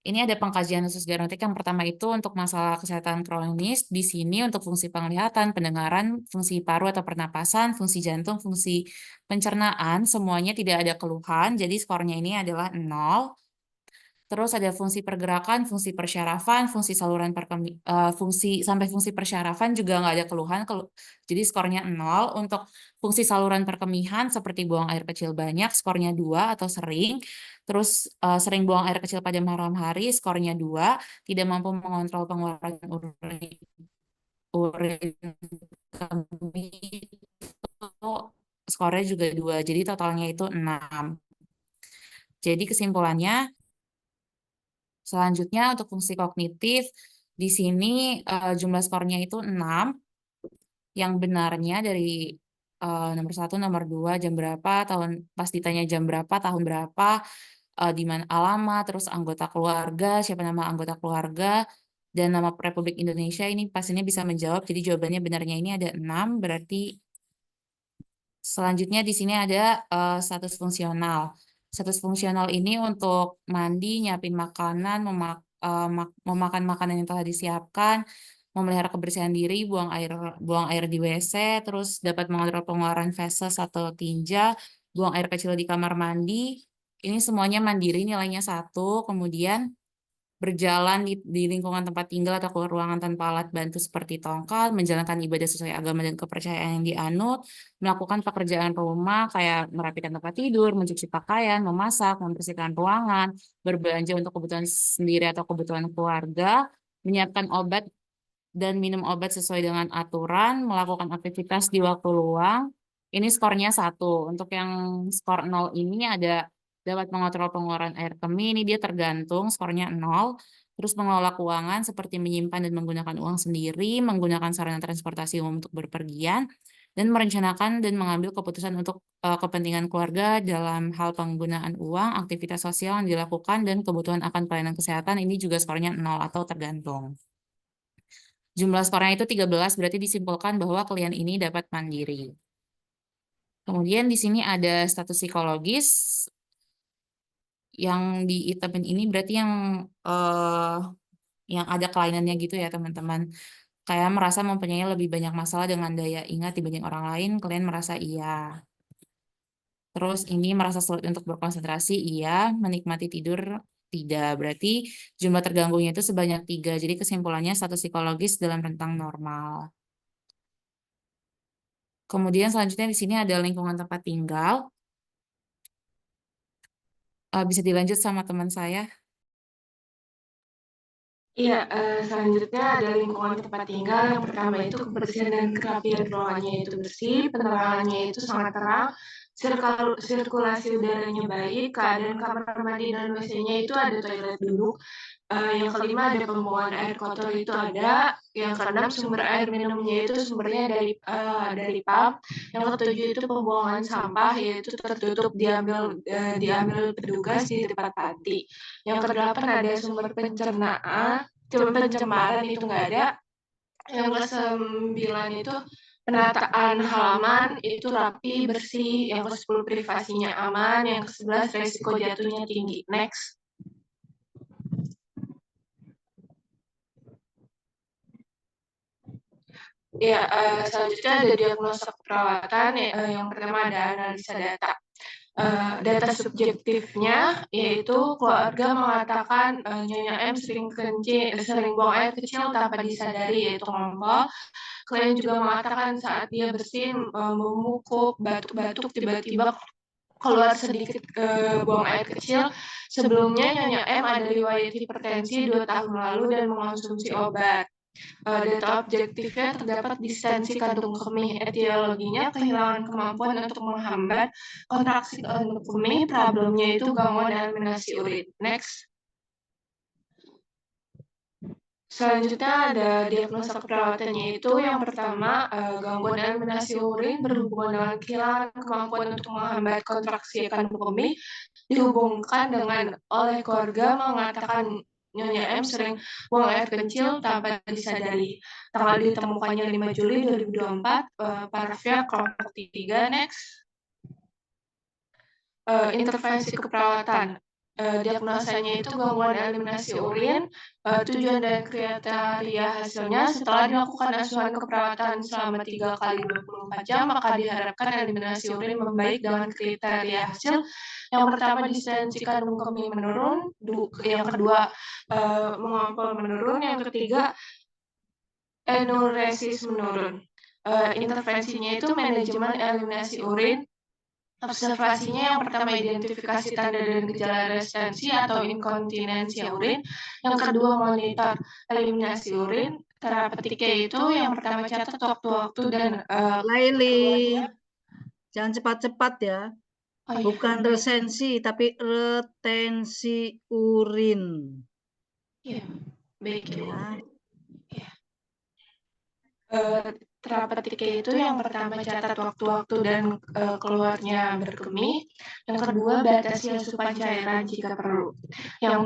Ini ada pengkajian khusus diagnostik. Yang pertama itu untuk masalah kesehatan kronis. Di sini untuk fungsi penglihatan, pendengaran, fungsi paru atau pernapasan, fungsi jantung, fungsi pencernaan, semuanya tidak ada keluhan. Jadi skornya ini adalah 0. Terus ada fungsi pergerakan, fungsi persyarafan, fungsi saluran sampai fungsi persyarafan juga nggak ada keluhan. Jadi skornya 0. Untuk fungsi saluran perkemihan seperti buang air kecil banyak, skornya 2 atau sering. Terus sering buang air kecil pada malam hari, skornya 2. Tidak mampu mengontrol pengeluaran urin kemih, itu skornya juga 2. Jadi totalnya itu 6. Jadi kesimpulannya, selanjutnya untuk fungsi kognitif, di sini jumlah skornya itu 6. Yang benarnya dari nomor 1, nomor 2, jam berapa, pas ditanya jam berapa, tahun berapa, di mana alamat, terus anggota keluarga, siapa nama anggota keluarga, dan nama Republik Indonesia, ini pastinya bisa menjawab. Jadi jawabannya benarnya ini ada 6, berarti selanjutnya di sini ada status fungsional. Status fungsional ini untuk mandi, nyiapin makanan, memakan makanan yang telah disiapkan, memelihara kebersihan diri, buang air di WC, terus dapat mengontrol pengeluaran feses atau tinja, buang air kecil di kamar mandi. Ini semuanya mandiri, nilainya 1. Kemudian berjalan di lingkungan tempat tinggal atau keluar ruangan tanpa alat bantu seperti tongkat, menjalankan ibadah sesuai agama dan kepercayaan yang dianut, melakukan pekerjaan rumah kayak merapikan tempat tidur, mencuci pakaian, memasak, membersihkan ruangan, berbelanja untuk kebutuhan sendiri atau kebutuhan keluarga, menyiapkan obat dan minum obat sesuai dengan aturan, melakukan aktivitas di waktu luang. Ini skornya 1. Untuk yang skor 0 ini ada dapat mengontrol pengeluaran air kemih, ini dia tergantung, skornya 0. Terus mengelola keuangan seperti menyimpan dan menggunakan uang sendiri, menggunakan sarana transportasi umum untuk berpergian, dan merencanakan dan mengambil keputusan untuk kepentingan keluarga dalam hal penggunaan uang, aktivitas sosial yang dilakukan, dan kebutuhan akan pelayanan kesehatan, ini juga skornya 0 atau tergantung. Jumlah skornya itu 13, berarti disimpulkan bahwa klien ini dapat mandiri. Kemudian di sini ada status psikologis. Yang diitemin ini berarti yang ada kelainannya gitu ya teman-teman. Kayak merasa mempunyai lebih banyak masalah dengan daya ingat dibanding orang lain, kalian merasa iya. Terus ini merasa sulit untuk berkonsentrasi, iya. Menikmati tidur, tidak. Berarti jumlah terganggunya itu sebanyak 3. Jadi kesimpulannya status psikologis dalam rentang normal. Kemudian selanjutnya di sini ada lingkungan tempat tinggal. Bisa dilanjut sama teman saya. Iya, selanjutnya ada lingkungan tempat tinggal. Yang pertama itu kebersihan dan kerapian ruangannya itu bersih, penerangannya itu sangat terang, sirkulasi udaranya baik, keadaan kamar mandi dan WC-nya itu ada toilet duduk. Yang kelima ada pembuangan air kotor itu ada. Yang keenam sumber air minumnya itu sumbernya dari pump. Yang ketujuh itu pembuangan sampah yaitu tertutup diambil petugas di tempat panti. Yang kedelapan ada sumber pencemaran itu nggak ada. Yang kesembilan itu penataan halaman itu rapi, bersih. Yang ke-10 privasinya aman. Yang ke-11 resiko jatuhnya tinggi. Next. Ya, selanjutnya ada diagnosa keperawatan. Yang pertama ada analisa data. Data subjektifnya yaitu keluarga mengatakan Nyonya M sering buang air kecil tanpa disadari yaitu ngompol. Klien juga mengatakan saat dia bersin memukuk, batuk-batuk tiba-tiba keluar sedikit buang air kecil. Sebelumnya Nyonya M ada riwayat hipertensi 2 tahun lalu dan mengonsumsi obat. Data objektifnya terdapat distensi kantung kemih. Etiologinya kehilangan kemampuan untuk menghambat kontraksi kantung kemih. Problemnya itu gangguan eliminasi urin. Next. Selanjutnya ada diagnosa keperawatannya itu yang pertama gangguan eliminasi urin berhubungan dengan kehilangan kemampuan untuk menghambat kontraksi kantung kemih dihubungkan dengan oleh keluarga mengatakan Nyonya M sering buang air kecil tanpa disadari. Tanggal ditemukannya 5 Juli 2024, parafia kelompok 3. Next. Intervensi keperawatan. Diagnosanya itu gangguan eliminasi urin. Tujuan dan kriteria hasilnya setelah dilakukan asuhan keperawatan selama 3 kali 24 jam, maka diharapkan eliminasi urin membaik dengan kriteria hasil. Yang pertama distensi kantung kemih menurun, yang kedua mengompol menurun, yang ketiga enuresis menurun. Intervensinya itu manajemen eliminasi urin. Observasinya yang pertama identifikasi tanda dan gejala restensi atau inkontinensia urin. Yang kedua monitor eliminasi urin. Terapeutiknya itu yang pertama catat waktu-waktu dan Laili, jangan cepat-cepat ya. Oh, iya. Bukan resensi, tapi retensi urin. Iya, baik Ya. Terapeutiknya itu yang pertama catat waktu-waktu dan keluarnya berkemih. Yang kedua batasi asupan cairan jika perlu. Yang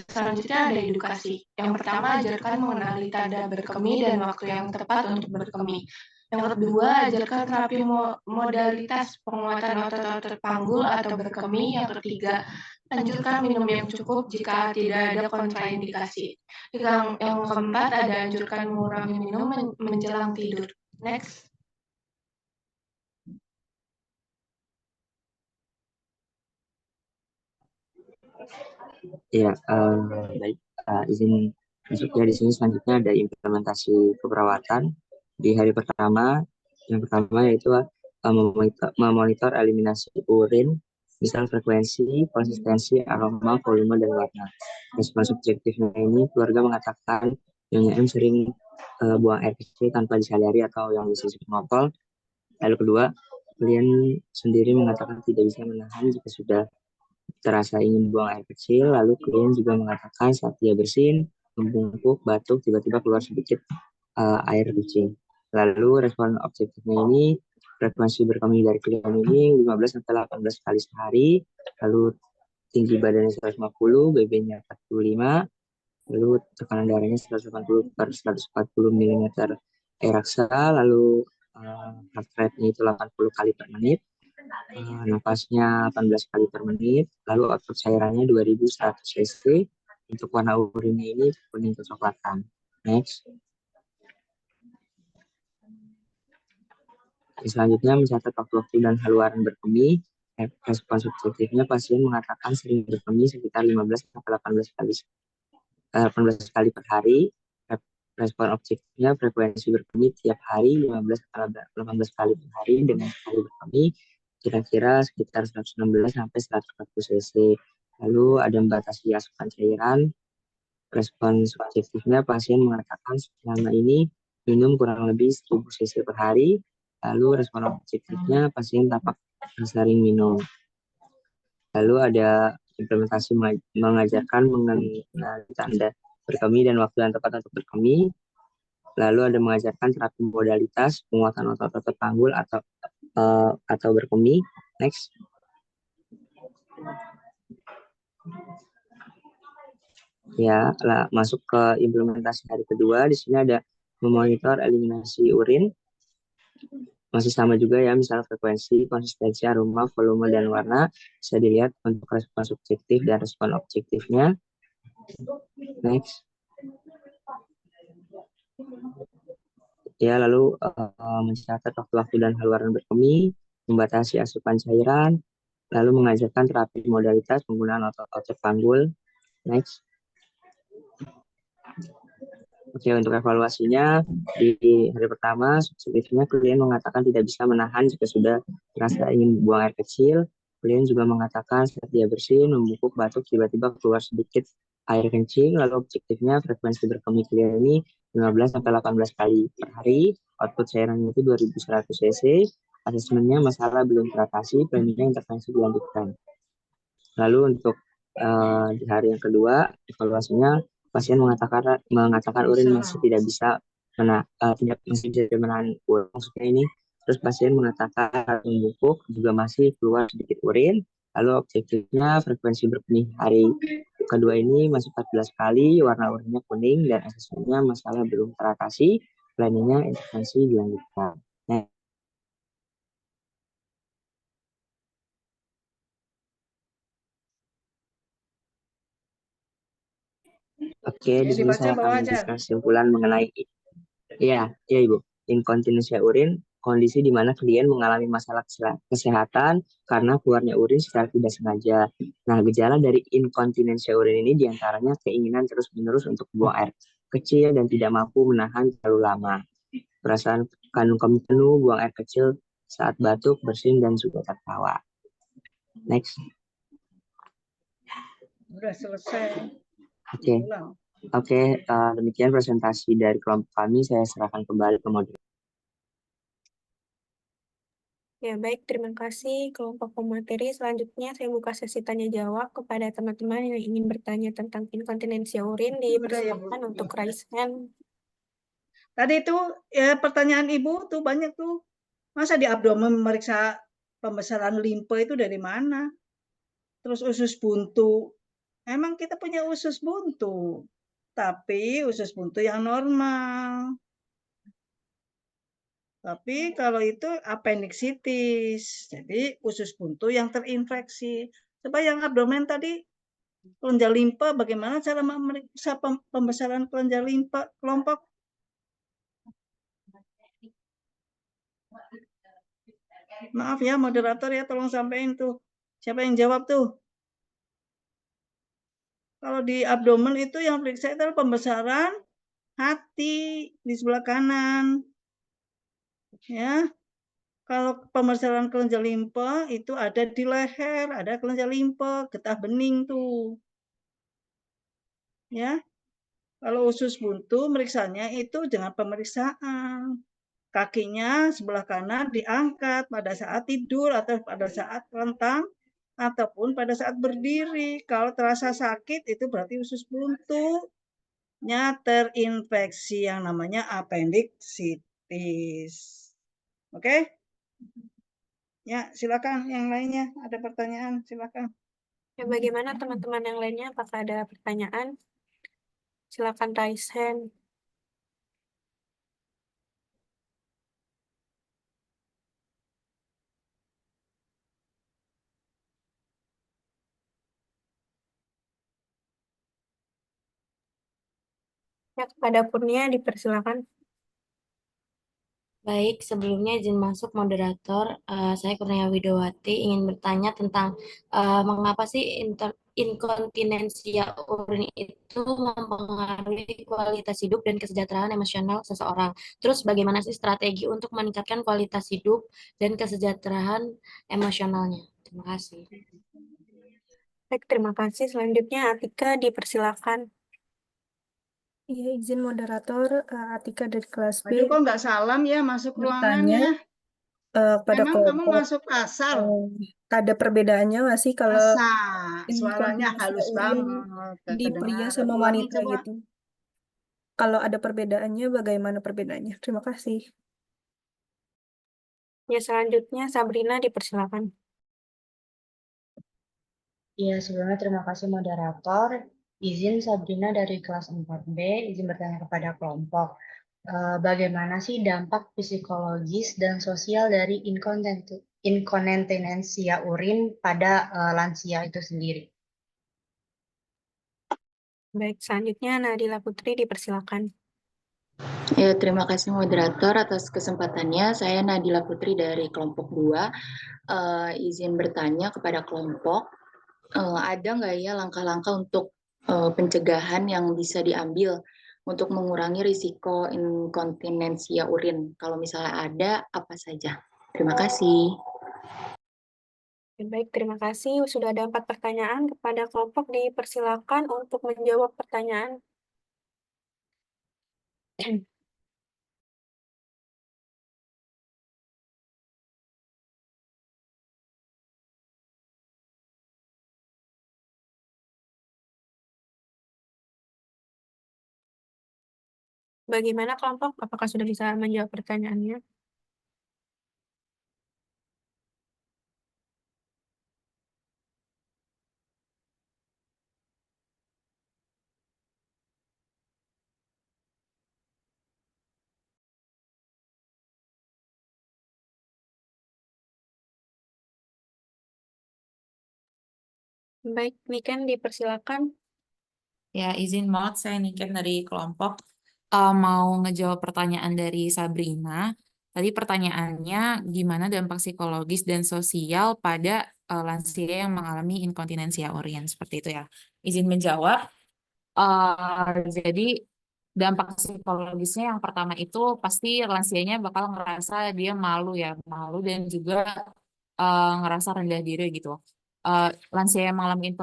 selanjutnya ada edukasi. Yang pertama ajarkan mengenali tanda berkemih dan waktu yang tepat untuk berkemih. Yang kedua ajarkan terapi modalitas penguatan otot-otot panggul atau berkemih. Yang ketiga anjurkan minum yang cukup jika tidak ada kontraindikasi. Yang keempat ada anjurkan mengurangi minum menjelang tidur. Next. Ya, baik. Izin masuk ya di sini. Selanjutnya ada implementasi keperawatan di hari pertama. Yang pertama yaitu memonitor eliminasi urin, misal frekuensi, konsistensi, aroma, volume, dan warna. Respon subjektifnya ini keluarga mengatakan Nyonya M sering buang air kecil tanpa disadari atau yang disebut ngopol. Lalu kedua, klien sendiri mengatakan tidak bisa menahan jika sudah terasa ingin buang air kecil. Lalu klien juga mengatakan saat dia bersin, membungkuk, batuk, tiba-tiba keluar sedikit air kucing. Lalu respon objektifnya ini frekuensi berkemih dari klien ini 15-18 kali sehari. Lalu tinggi badannya 150, BB-nya 45, lalu tekanan darahnya 180/140 mm air raksa, lalu heart rate-nya itu 80 kali per menit, nafasnya 18 kali per menit, lalu output cairannya 2100 cc. Untuk warna urinnya ini kuning kecoklatan. Next. Selanjutnya mencatat waktu-waktu dan haluan berkemih. Respon subjektifnya pasien mengatakan sering berkemih sekitar 15-18 kali per hari. Respon objektifnya frekuensi berkemih tiap hari 15-18 kali per hari dengan sekali berkemih kira-kira sekitar 116-140 cc. Lalu ada membatasi asupan cairan. Respon subjektifnya pasien mengatakan selama ini minum kurang lebih 1000 cc per hari. Lalu respon objektifnya pasien tampak sering minum. Lalu ada implementasi mengajarkan mengenai tanda berkemih dan waktu yang tepat untuk berkemih. Lalu ada mengajarkan terapi modalitas penguatan otot-otot panggul atau berkemih. Next. Ya, masuk ke implementasi hari kedua. Di sini ada memonitor eliminasi urin. Masih sama juga ya, misal frekuensi, konsistensi, aroma, volume, dan warna. Bisa dilihat untuk respon subjektif dan respon objektifnya. Next. Ya, lalu mencatat waktu-waktu dan haluan berkemih, membatasi asupan cairan, lalu mengajarkan terapi modalitas penggunaan otot-otot panggul. Next. Oke, untuk evaluasinya di hari pertama, subjektifnya klien mengatakan tidak bisa menahan jika sudah merasa ingin buang air kecil. Klien juga mengatakan saat dia bersin, membungkuk, batuk, tiba-tiba keluar sedikit air kencing. Lalu objektifnya frekuensi berkemih klien ini 15-18 kali per hari. Output cairannya itu 2100 cc. Asesmennya masalah belum teratasi, planningnya intervensi dilanjutkan. Lalu untuk di hari yang kedua, evaluasinya pasien mengatakan urin masih tidak bisa menahan urin. Maksudnya ini, terus pasien mengatakan membungkuk juga masih keluar sedikit urin. Lalu objektifnya frekuensi berkemih hari kedua ini masih 14 kali, warna urinnya kuning dan asesmennya masalah belum teratasi, planningnya intervensi dilanjutkan. Nah, oke, di sini saya akan memberikan kesimpulan mengenai Ibu. Inkontinensia urin, kondisi di mana klien mengalami masalah kesehatan karena keluarnya urin secara tidak sengaja. Nah, gejala dari inkontinensia urin ini diantaranya keinginan terus-menerus untuk buang air kecil dan tidak mampu menahan terlalu lama. Perasaan kandung kemih penuh, buang air kecil saat batuk, bersin, dan juga tertawa. Next. Udah selesai. Oke, demikian presentasi dari kelompok kami. Saya serahkan kembali ke moderator. Ya, baik. Terima kasih kelompok pemateri. Selanjutnya saya buka sesi tanya jawab kepada teman-teman yang ingin bertanya tentang inkontinensia urin. Dipersilakan untuk raise hand. Tadi itu ya pertanyaan Ibu tuh banyak tuh. Masa di abdomen memeriksa pembesaran limpa itu dari mana? Terus usus buntu. Emang kita punya usus buntu, tapi usus buntu yang normal. Tapi kalau itu appendicitis, jadi usus buntu yang terinfeksi. Coba yang abdomen tadi, kelenjar limpa, bagaimana cara memeriksa pembesaran kelenjar limpa kelompok? Maaf ya moderator ya, tolong sampaikan tuh. Siapa yang jawab tuh? Kalau di abdomen itu yang periksa itu adalah pembesaran hati di sebelah kanan. Ya. Kalau pembesaran kelenjar limpa itu ada di leher, ada kelenjar limpa, getah bening tuh. Ya. Kalau usus buntu meriksanya itu dengan pemeriksaan. Kakinya sebelah kanan diangkat pada saat tidur atau pada saat rentang ataupun pada saat berdiri. Kalau terasa sakit itu berarti usus buntunya terinfeksi yang namanya appendicitis. Oke? Ya, silakan yang lainnya. Ada pertanyaan, silakan. Ya, bagaimana teman-teman yang lainnya? Apakah ada pertanyaan? Silakan raise hand. Ya, kepada Kurnia dipersilakan. Baik, sebelumnya izin masuk moderator. Saya Kurnia Widowati ingin bertanya tentang mengapa sih inkontinensia urin itu mempengaruhi kualitas hidup dan kesejahteraan emosional seseorang. Terus bagaimana sih strategi untuk meningkatkan kualitas hidup dan kesejahteraan emosionalnya? Terima kasih. Baik, terima kasih. Selanjutnya Atika dipersilakan. Iya, izin moderator Atika dari kelas B Aduh, kok nggak salam ya masuk bertanya ruangannya? pada Emang kamu kelompok. masuk asal? Ada perbedaannya nggak sih kalau Masa suaranya inkontinensia halus urin banget. di pria Kedengaran. sama Ulangi wanita coba. gitu? Kalau ada perbedaannya, bagaimana perbedaannya? Terima kasih. Ya, selanjutnya Sabrina dipersilakan. Ya, sebelumnya terima kasih moderator. Izin Sabrina dari kelas 4B, izin bertanya kepada kelompok. Bagaimana sih dampak psikologis dan sosial dari inkontinensia urin pada lansia itu sendiri? Baik, selanjutnya Nadila Putri dipersilakan. Ya, terima kasih moderator atas kesempatannya. Saya Nadila Putri dari kelompok 2. Izin bertanya kepada kelompok, ada nggak ya langkah-langkah untuk pencegahan yang bisa diambil untuk mengurangi risiko inkontinensia urin? Kalau misalnya ada, apa saja? Terima kasih. Baik, terima kasih. Sudah ada 4 pertanyaan kepada kelompok. Dipersilakan untuk menjawab pertanyaan. Bagaimana kelompok? Apakah sudah bisa menjawab pertanyaannya? Baik, Niken dipersilakan. Ya, izin mod, saya Niken dari kelompok. Mau ngejawab pertanyaan dari Sabrina. Tadi pertanyaannya, gimana dampak psikologis dan sosial pada lansia yang mengalami inkontinensia urin? Seperti itu ya. Izin menjawab. Jadi, dampak psikologisnya yang pertama itu pasti lansianya bakal ngerasa dia malu ya. Malu dan juga ngerasa rendah diri gitu. Lansia yang mengalami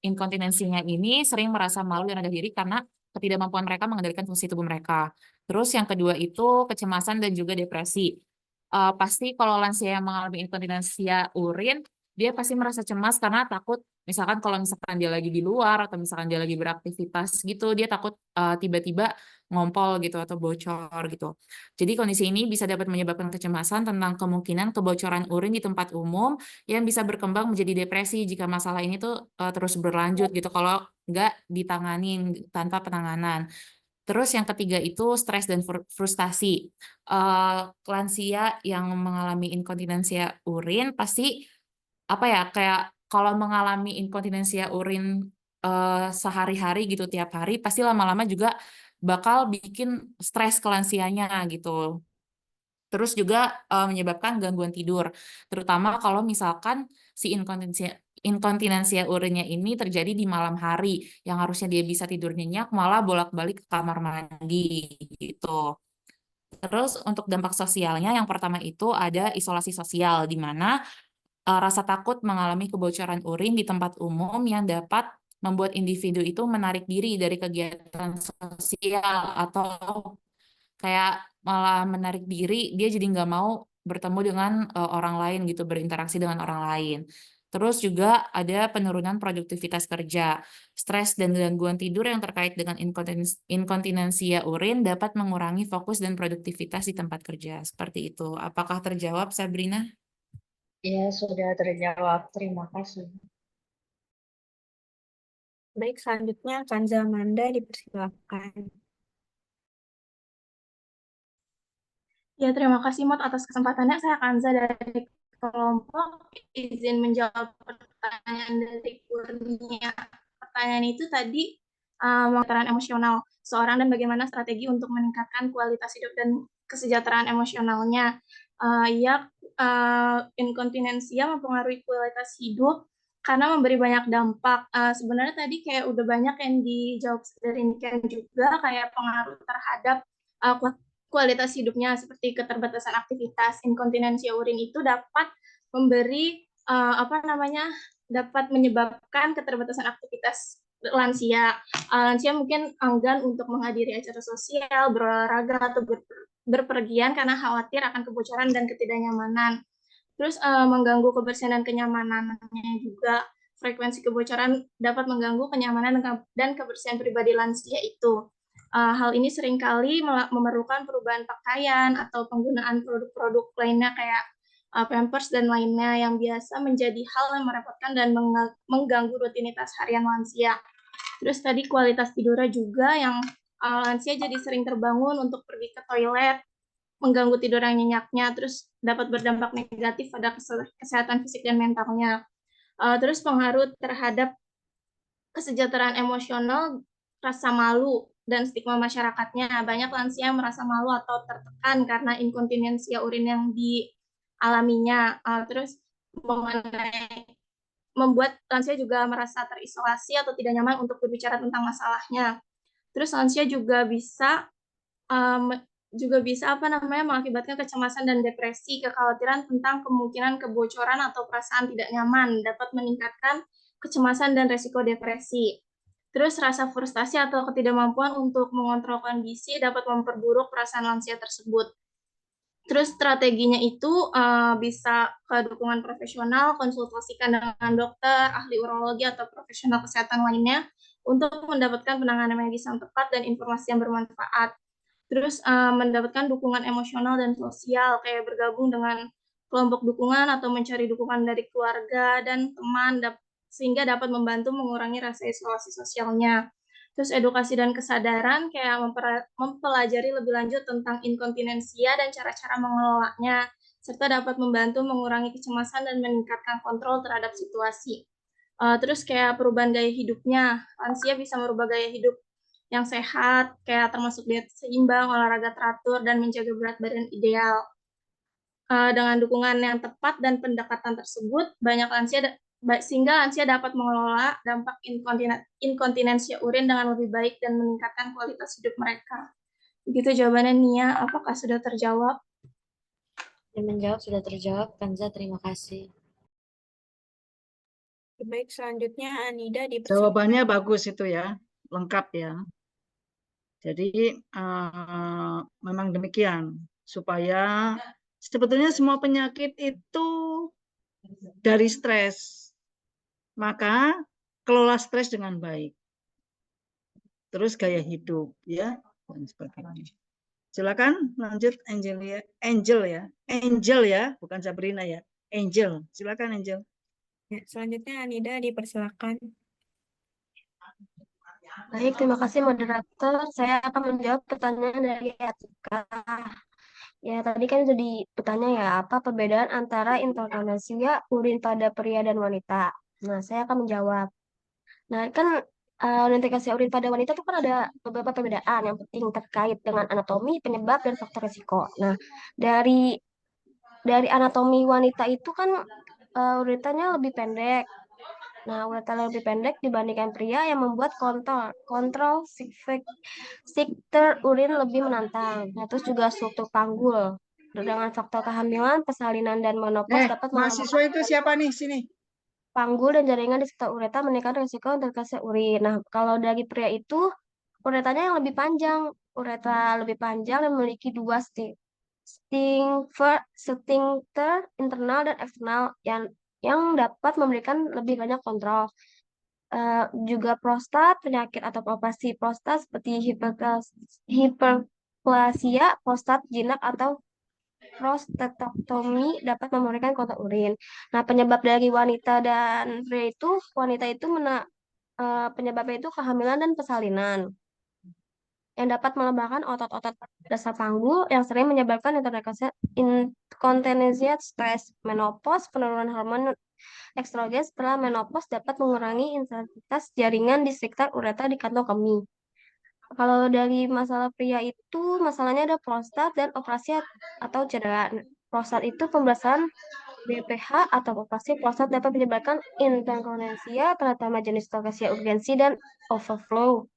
inkontinensinya ini sering merasa malu dan rendah diri karena ketidakmampuan mereka mengendalikan fungsi tubuh mereka. Terus yang kedua itu kecemasan dan juga depresi. Pasti kalau lansia yang mengalami inkontinensia urin, dia pasti merasa cemas karena takut, misalkan kalau misalkan dia lagi di luar atau misalkan dia lagi beraktivitas gitu, dia takut tiba-tiba ngompol gitu atau bocor gitu. Jadi kondisi ini bisa dapat menyebabkan kecemasan tentang kemungkinan kebocoran urin di tempat umum yang bisa berkembang menjadi depresi jika masalah ini tuh terus berlanjut gitu kalau nggak ditanganin tanpa penanganan. Terus yang ketiga itu stres dan frustasi. Lansia yang mengalami inkontinensia urin pasti apa ya kayak kalau mengalami inkontinensia urin sehari-hari gitu tiap hari pasti lama-lama juga bakal bikin stres ke lansianya gitu. Terus juga menyebabkan gangguan tidur, terutama kalau misalkan si inkontinensia urinnya ini terjadi di malam hari, yang harusnya dia bisa tidur nyenyak, malah bolak-balik ke kamar mandi gitu. Terus untuk dampak sosialnya, yang pertama itu ada isolasi sosial, di mana rasa takut mengalami kebocoran urin di tempat umum yang dapat membuat individu itu menarik diri dari kegiatan sosial atau kayak malah menarik diri, dia jadi nggak mau bertemu dengan orang lain gitu, berinteraksi dengan orang lain. Terus juga ada penurunan produktivitas kerja, stres dan gangguan tidur yang terkait dengan inkontinensia urin dapat mengurangi fokus dan produktivitas di tempat kerja. Seperti itu. Apakah terjawab, Sabrina? Ya, sudah terjawab. Terima kasih. Baik, selanjutnya Kanza Amanda dipersilakan. Ya, terima kasih Mot atas kesempatannya. Saya Kanza dari kelompok. Izin menjawab pertanyaan dari Kurnia. Pertanyaan itu tadi monitoran emosional seorang dan bagaimana strategi untuk meningkatkan kualitas hidup dan kesejahteraan emosionalnya. Inkontinensia mempengaruhi kualitas hidup karena memberi banyak dampak. Sebenarnya tadi kayak udah banyak yang dijawab dari Niken juga, kayak pengaruh terhadap kualitas hidupnya seperti keterbatasan aktivitas. Inkontinensia urin itu dapat memberi dapat menyebabkan keterbatasan aktivitas lansia. Lansia mungkin enggan untuk menghadiri acara sosial, berolahraga, atau berpergian karena khawatir akan kebocoran dan ketidaknyamanan. Terus mengganggu kebersihan dan kenyamanannya juga. Frekuensi kebocoran dapat mengganggu kenyamanan dan kebersihan pribadi lansia itu. Hal ini seringkali memerlukan perubahan pakaian atau penggunaan produk-produk lainnya kayak Pampers dan lainnya yang biasa menjadi hal yang merepotkan dan mengganggu rutinitas harian lansia. Terus tadi kualitas tidurnya juga yang lansia jadi sering terbangun untuk pergi ke toilet, mengganggu tidur yang nyenyaknya, terus dapat berdampak negatif pada kesehatan fisik dan mentalnya. Terus pengaruh terhadap kesejahteraan emosional, rasa malu, dan stigma masyarakatnya. Banyak lansia yang merasa malu atau tertekan karena inkontinensia urin yang dialaminya. Terus membuat lansia juga merasa terisolasi atau tidak nyaman untuk berbicara tentang masalahnya. Terus lansia juga bisa mengakibatkan kecemasan dan depresi. Kekhawatiran tentang kemungkinan kebocoran atau perasaan tidak nyaman dapat meningkatkan kecemasan dan resiko depresi. Terus rasa frustasi atau ketidakmampuan untuk mengontrol kondisi dapat memperburuk perasaan lansia tersebut. Terus strateginya itu bisa ke dukungan profesional, konsultasikan dengan dokter, ahli urologi, atau profesional kesehatan lainnya untuk mendapatkan penanganan medis yang tepat dan informasi yang bermanfaat. Terus mendapatkan dukungan emosional dan sosial, kayak bergabung dengan kelompok dukungan atau mencari dukungan dari keluarga dan teman, sehingga dapat membantu mengurangi rasa isolasi sosialnya. Terus edukasi dan kesadaran kayak mempelajari lebih lanjut tentang inkontinensia dan cara-cara mengelolanya, serta dapat membantu mengurangi kecemasan dan meningkatkan kontrol terhadap situasi. Terus kayak perubahan gaya hidupnya, lansia bisa merubah gaya hidup yang sehat, kayak termasuk diet seimbang, olahraga teratur, dan menjaga berat badan ideal. Dengan dukungan yang tepat dan pendekatan tersebut, sehingga lansia dapat mengelola dampak inkontinensia urin dengan lebih baik dan meningkatkan kualitas hidup mereka. Begitu jawabannya, Nia. Apakah sudah terjawab? Yang menjawab sudah terjawab, Kanza. Terima kasih. Baik, selanjutnya Anida di Jawabannya bagus itu ya, lengkap ya. Jadi memang demikian, supaya sebetulnya semua penyakit itu dari stres. Maka kelola stres dengan baik. Terus gaya hidup ya dan sebagainya. Silakan lanjut Angel ya, bukan Sabrina ya. Angel, silakan Angel. Ya, selanjutnya Anida dipersilakan. Baik, terima kasih moderator. Saya akan menjawab pertanyaan dari Atika. Ya, tadi kan sudah bertanya ya, apa perbedaan antara inkontinensia urin pada pria dan wanita. Nah, saya akan menjawab. Nah, kan inkontinensia urin pada wanita itu kan ada beberapa perbedaan yang penting terkait dengan anatomi, penyebab, dan faktor risiko. Nah, dari anatomi wanita itu kan uretranya lebih pendek. Nah, uretra lebih pendek dibandingkan pria yang membuat kontrol sikter urin lebih menantang. Nah, terus juga struktur panggul. Dengan faktor kehamilan, persalinan, dan menopause dapat mahasiswa itu siapa nih sini? Panggul dan jaringan di sekitar uretra meningkatkan risiko infeksi urin. Nah, kalau dari pria itu uretranya yang lebih panjang, uretra lebih panjang dan memiliki dua sphincter internal dan eksternal yang dapat memberikan lebih banyak kontrol. Juga prostat, penyakit atau operasi prostat seperti hiperplasia prostat jinak atau prostatektomi dapat memberikan kontrol urin. Nah, penyebab dari wanita dan pria itu, penyebabnya itu kehamilan dan persalinan yang dapat melemahkan otot-otot dasar panggul yang sering menyebabkan inkontinensia, stres, menopause, penurunan hormon Estrogen setelah menopause dapat mengurangi intensitas jaringan di sekitar uretra di kantong kemih. Kalau dari masalah pria itu, masalahnya ada prostat dan operasi atau cedera. Prostat itu pembahasan BPH atau operasi prostat dapat menyebabkan inkontinensia, terutama jenis tokasia urgensi dan overflow.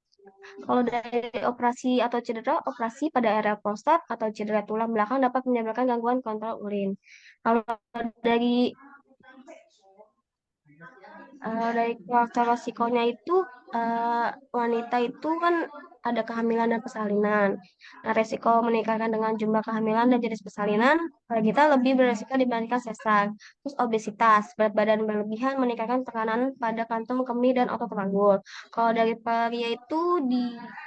Kalau dari operasi atau cedera, operasi pada area prostat atau cedera tulang belakang dapat menyebabkan gangguan kontrol urin. Kalau dari faktor resikonya itu wanita itu kan ada kehamilan dan persalinan. Nah, resiko menikahkan dengan jumlah kehamilan dan jenis persalinan kita lebih beresiko dibandingkan sesar. Terus obesitas, berat badan berlebihan meningkatkan tekanan pada kantong kemih dan otot panggul. Kalau dari pria itu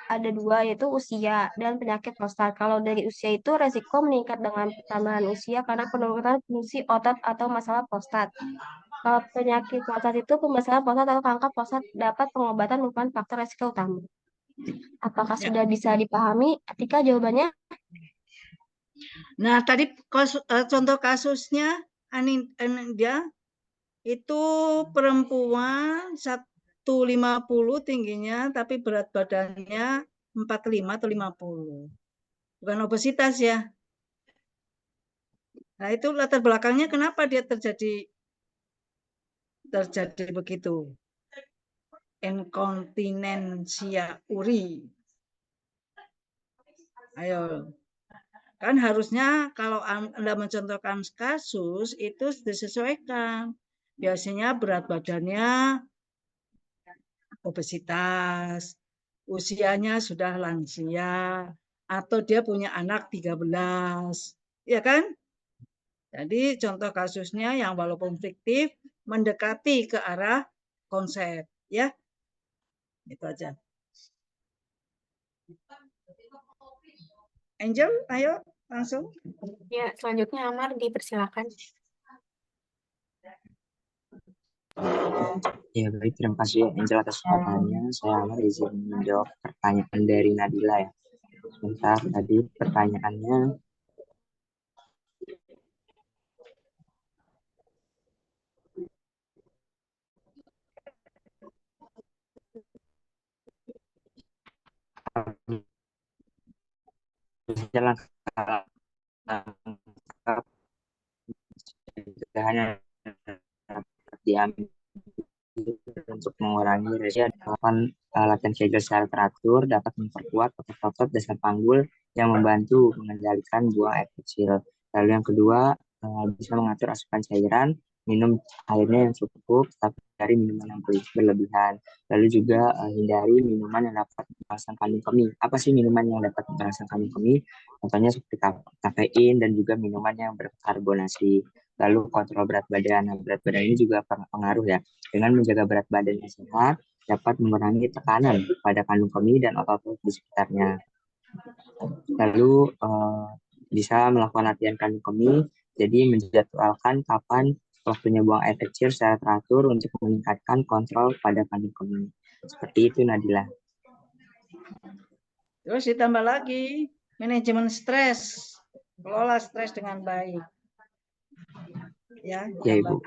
ada dua, yaitu usia dan penyakit prostat. Kalau dari usia itu resiko meningkat dengan pertambahan usia karena penurunan fungsi otot atau masalah prostat. Kalau penyakit prostat itu pembesaran prostat atau kanker prostat dapat pengobatan merupakan faktor resiko utama. Apakah sudah bisa dipahami? Atika jawabannya? Nah, tadi contoh kasusnya dia itu perempuan 150 tingginya, tapi berat badannya 45 atau 50. Bukan obesitas ya. Nah, itu latar belakangnya kenapa dia terjadi begitu. Inkontinensia uri. Ayo. Kan harusnya kalau Anda mencontohkan kasus itu disesuaikan. Biasanya berat badannya obesitas, usianya sudah lansia, atau dia punya anak 13. Ya kan? Jadi contoh kasusnya yang walaupun fiktif mendekati ke arah konsep, ya. Itu aja. Angel, ayo langsung. Ya, selanjutnya Amar dipersilakan. Ya, baik. Terima kasih Angel atas pertanyaannya. Saya Amar izin menjawab pertanyaan dari Nadila ya. Sebentar, tadi pertanyaannya jalan diambil untuk mengurangi resiko melakukan latihan Kegel secara teratur dapat memperkuat otot-otot dasar panggul yang membantu mengendalikan buang air kecil. Lalu yang kedua, bisa mengatur asupan cairan, minum airnya yang cukup, tapi dari minuman yang berlebihan. Lalu juga hindari minuman yang dapat merangsang kandung kemih. Apa sih minuman yang dapat merangsang kandung kemih? Contohnya seperti kafein dan juga minuman yang berkarbonasi. Lalu kontrol berat badan. Nah, berat badan ini juga pengaruh ya. Dengan menjaga berat badan yang sehat, dapat mengurangi tekanan pada kandung kemih dan otot-otot di sekitarnya. Lalu bisa melakukan latihan kandung kemih, jadi menjadwalkan kapan waktunya buang air kecil secara teratur untuk meningkatkan kontrol pada kandung kemih. Seperti itu, Nadila. Terus ditambah lagi manajemen stres, kelola stres dengan baik. Ya, Ibu.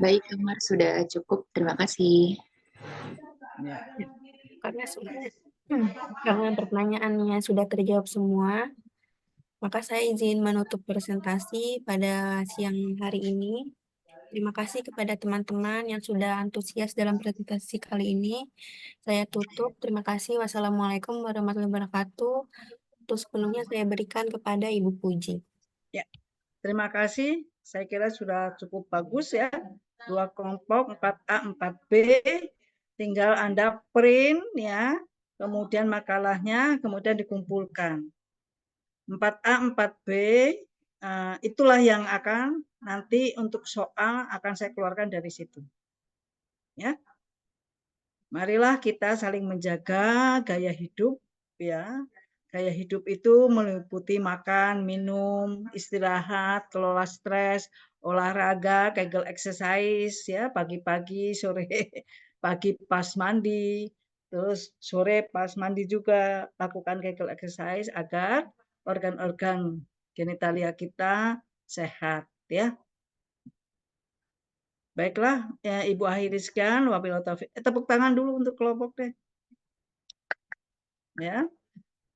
Baik, Amar, sudah cukup. Terima kasih. Ya. Karena pertanyaannya sudah terjawab semua, maka saya izin menutup presentasi pada siang hari ini. Terima kasih kepada teman-teman yang sudah antusias dalam presentasi kali ini. Saya tutup. Terima kasih. Wassalamualaikum warahmatullahi wabarakatuh. Terus sepenuhnya saya berikan kepada Ibu Puji. Ya, terima kasih. Saya kira sudah cukup bagus ya. 2 kelompok 4A, 4B. Tinggal Anda print ya. Kemudian makalahnya kemudian dikumpulkan. 4A, 4B itulah yang akan nanti untuk soal akan saya keluarkan dari situ. Ya. Marilah kita saling menjaga gaya hidup ya. Gaya hidup itu meliputi makan, minum, istirahat, kelola stres, olahraga, Kegel exercise ya, pagi-pagi, sore, pagi pas mandi, terus sore pas mandi juga lakukan Kegel exercise agar organ-organ genitalia kita sehat ya. Baiklah, ya, Ibu akhiri sekian. Wabillahi taufiq. Tepuk tangan dulu untuk kelompok deh. Ya.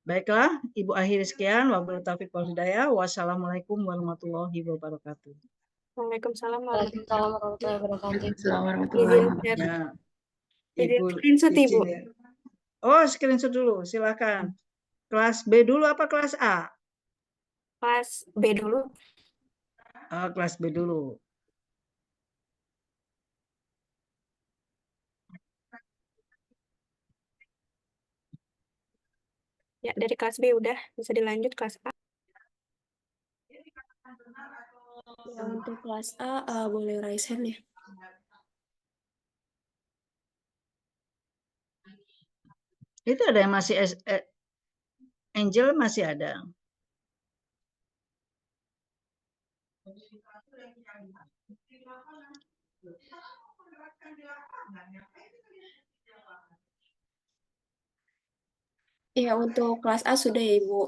Baiklah, Ibu akhiri sekian. Wabillahi taufiq wal hidayah. Wassalamualaikum warahmatullahi wabarakatuh. Waalaikumsalam Waalaikumsalam warahmatullahi wabarakatuh. Izin share. Ya, Izin Ibu screenshot, Ibu. izin ya. Oh, screenshot dulu, silakan. Kelas B dulu apa kelas A? Kelas B dulu. Oh, kelas B dulu. Ya, dari kelas B udah. Bisa dilanjut kelas A. Ya, untuk kelas A, boleh raise hand ya. Itu ada yang masih Angel masih ada. Ya, untuk kelas A sudah ya, Ibu.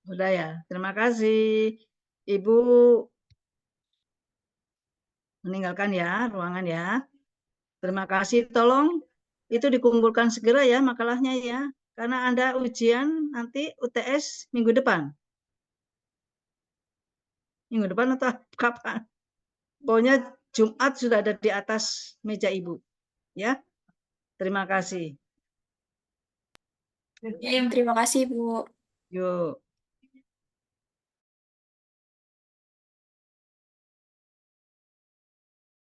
Sudah ya. Terima kasih. Ibu meninggalkan ya ruangan ya. Terima kasih. Tolong itu dikumpulkan segera ya makalahnya ya. Karena Anda ujian nanti UTS minggu depan. Minggu depan atau kapan? Pokoknya Jumat sudah ada di atas meja Ibu. Ya. Terima kasih. Terima kasih, Bu. Yuk.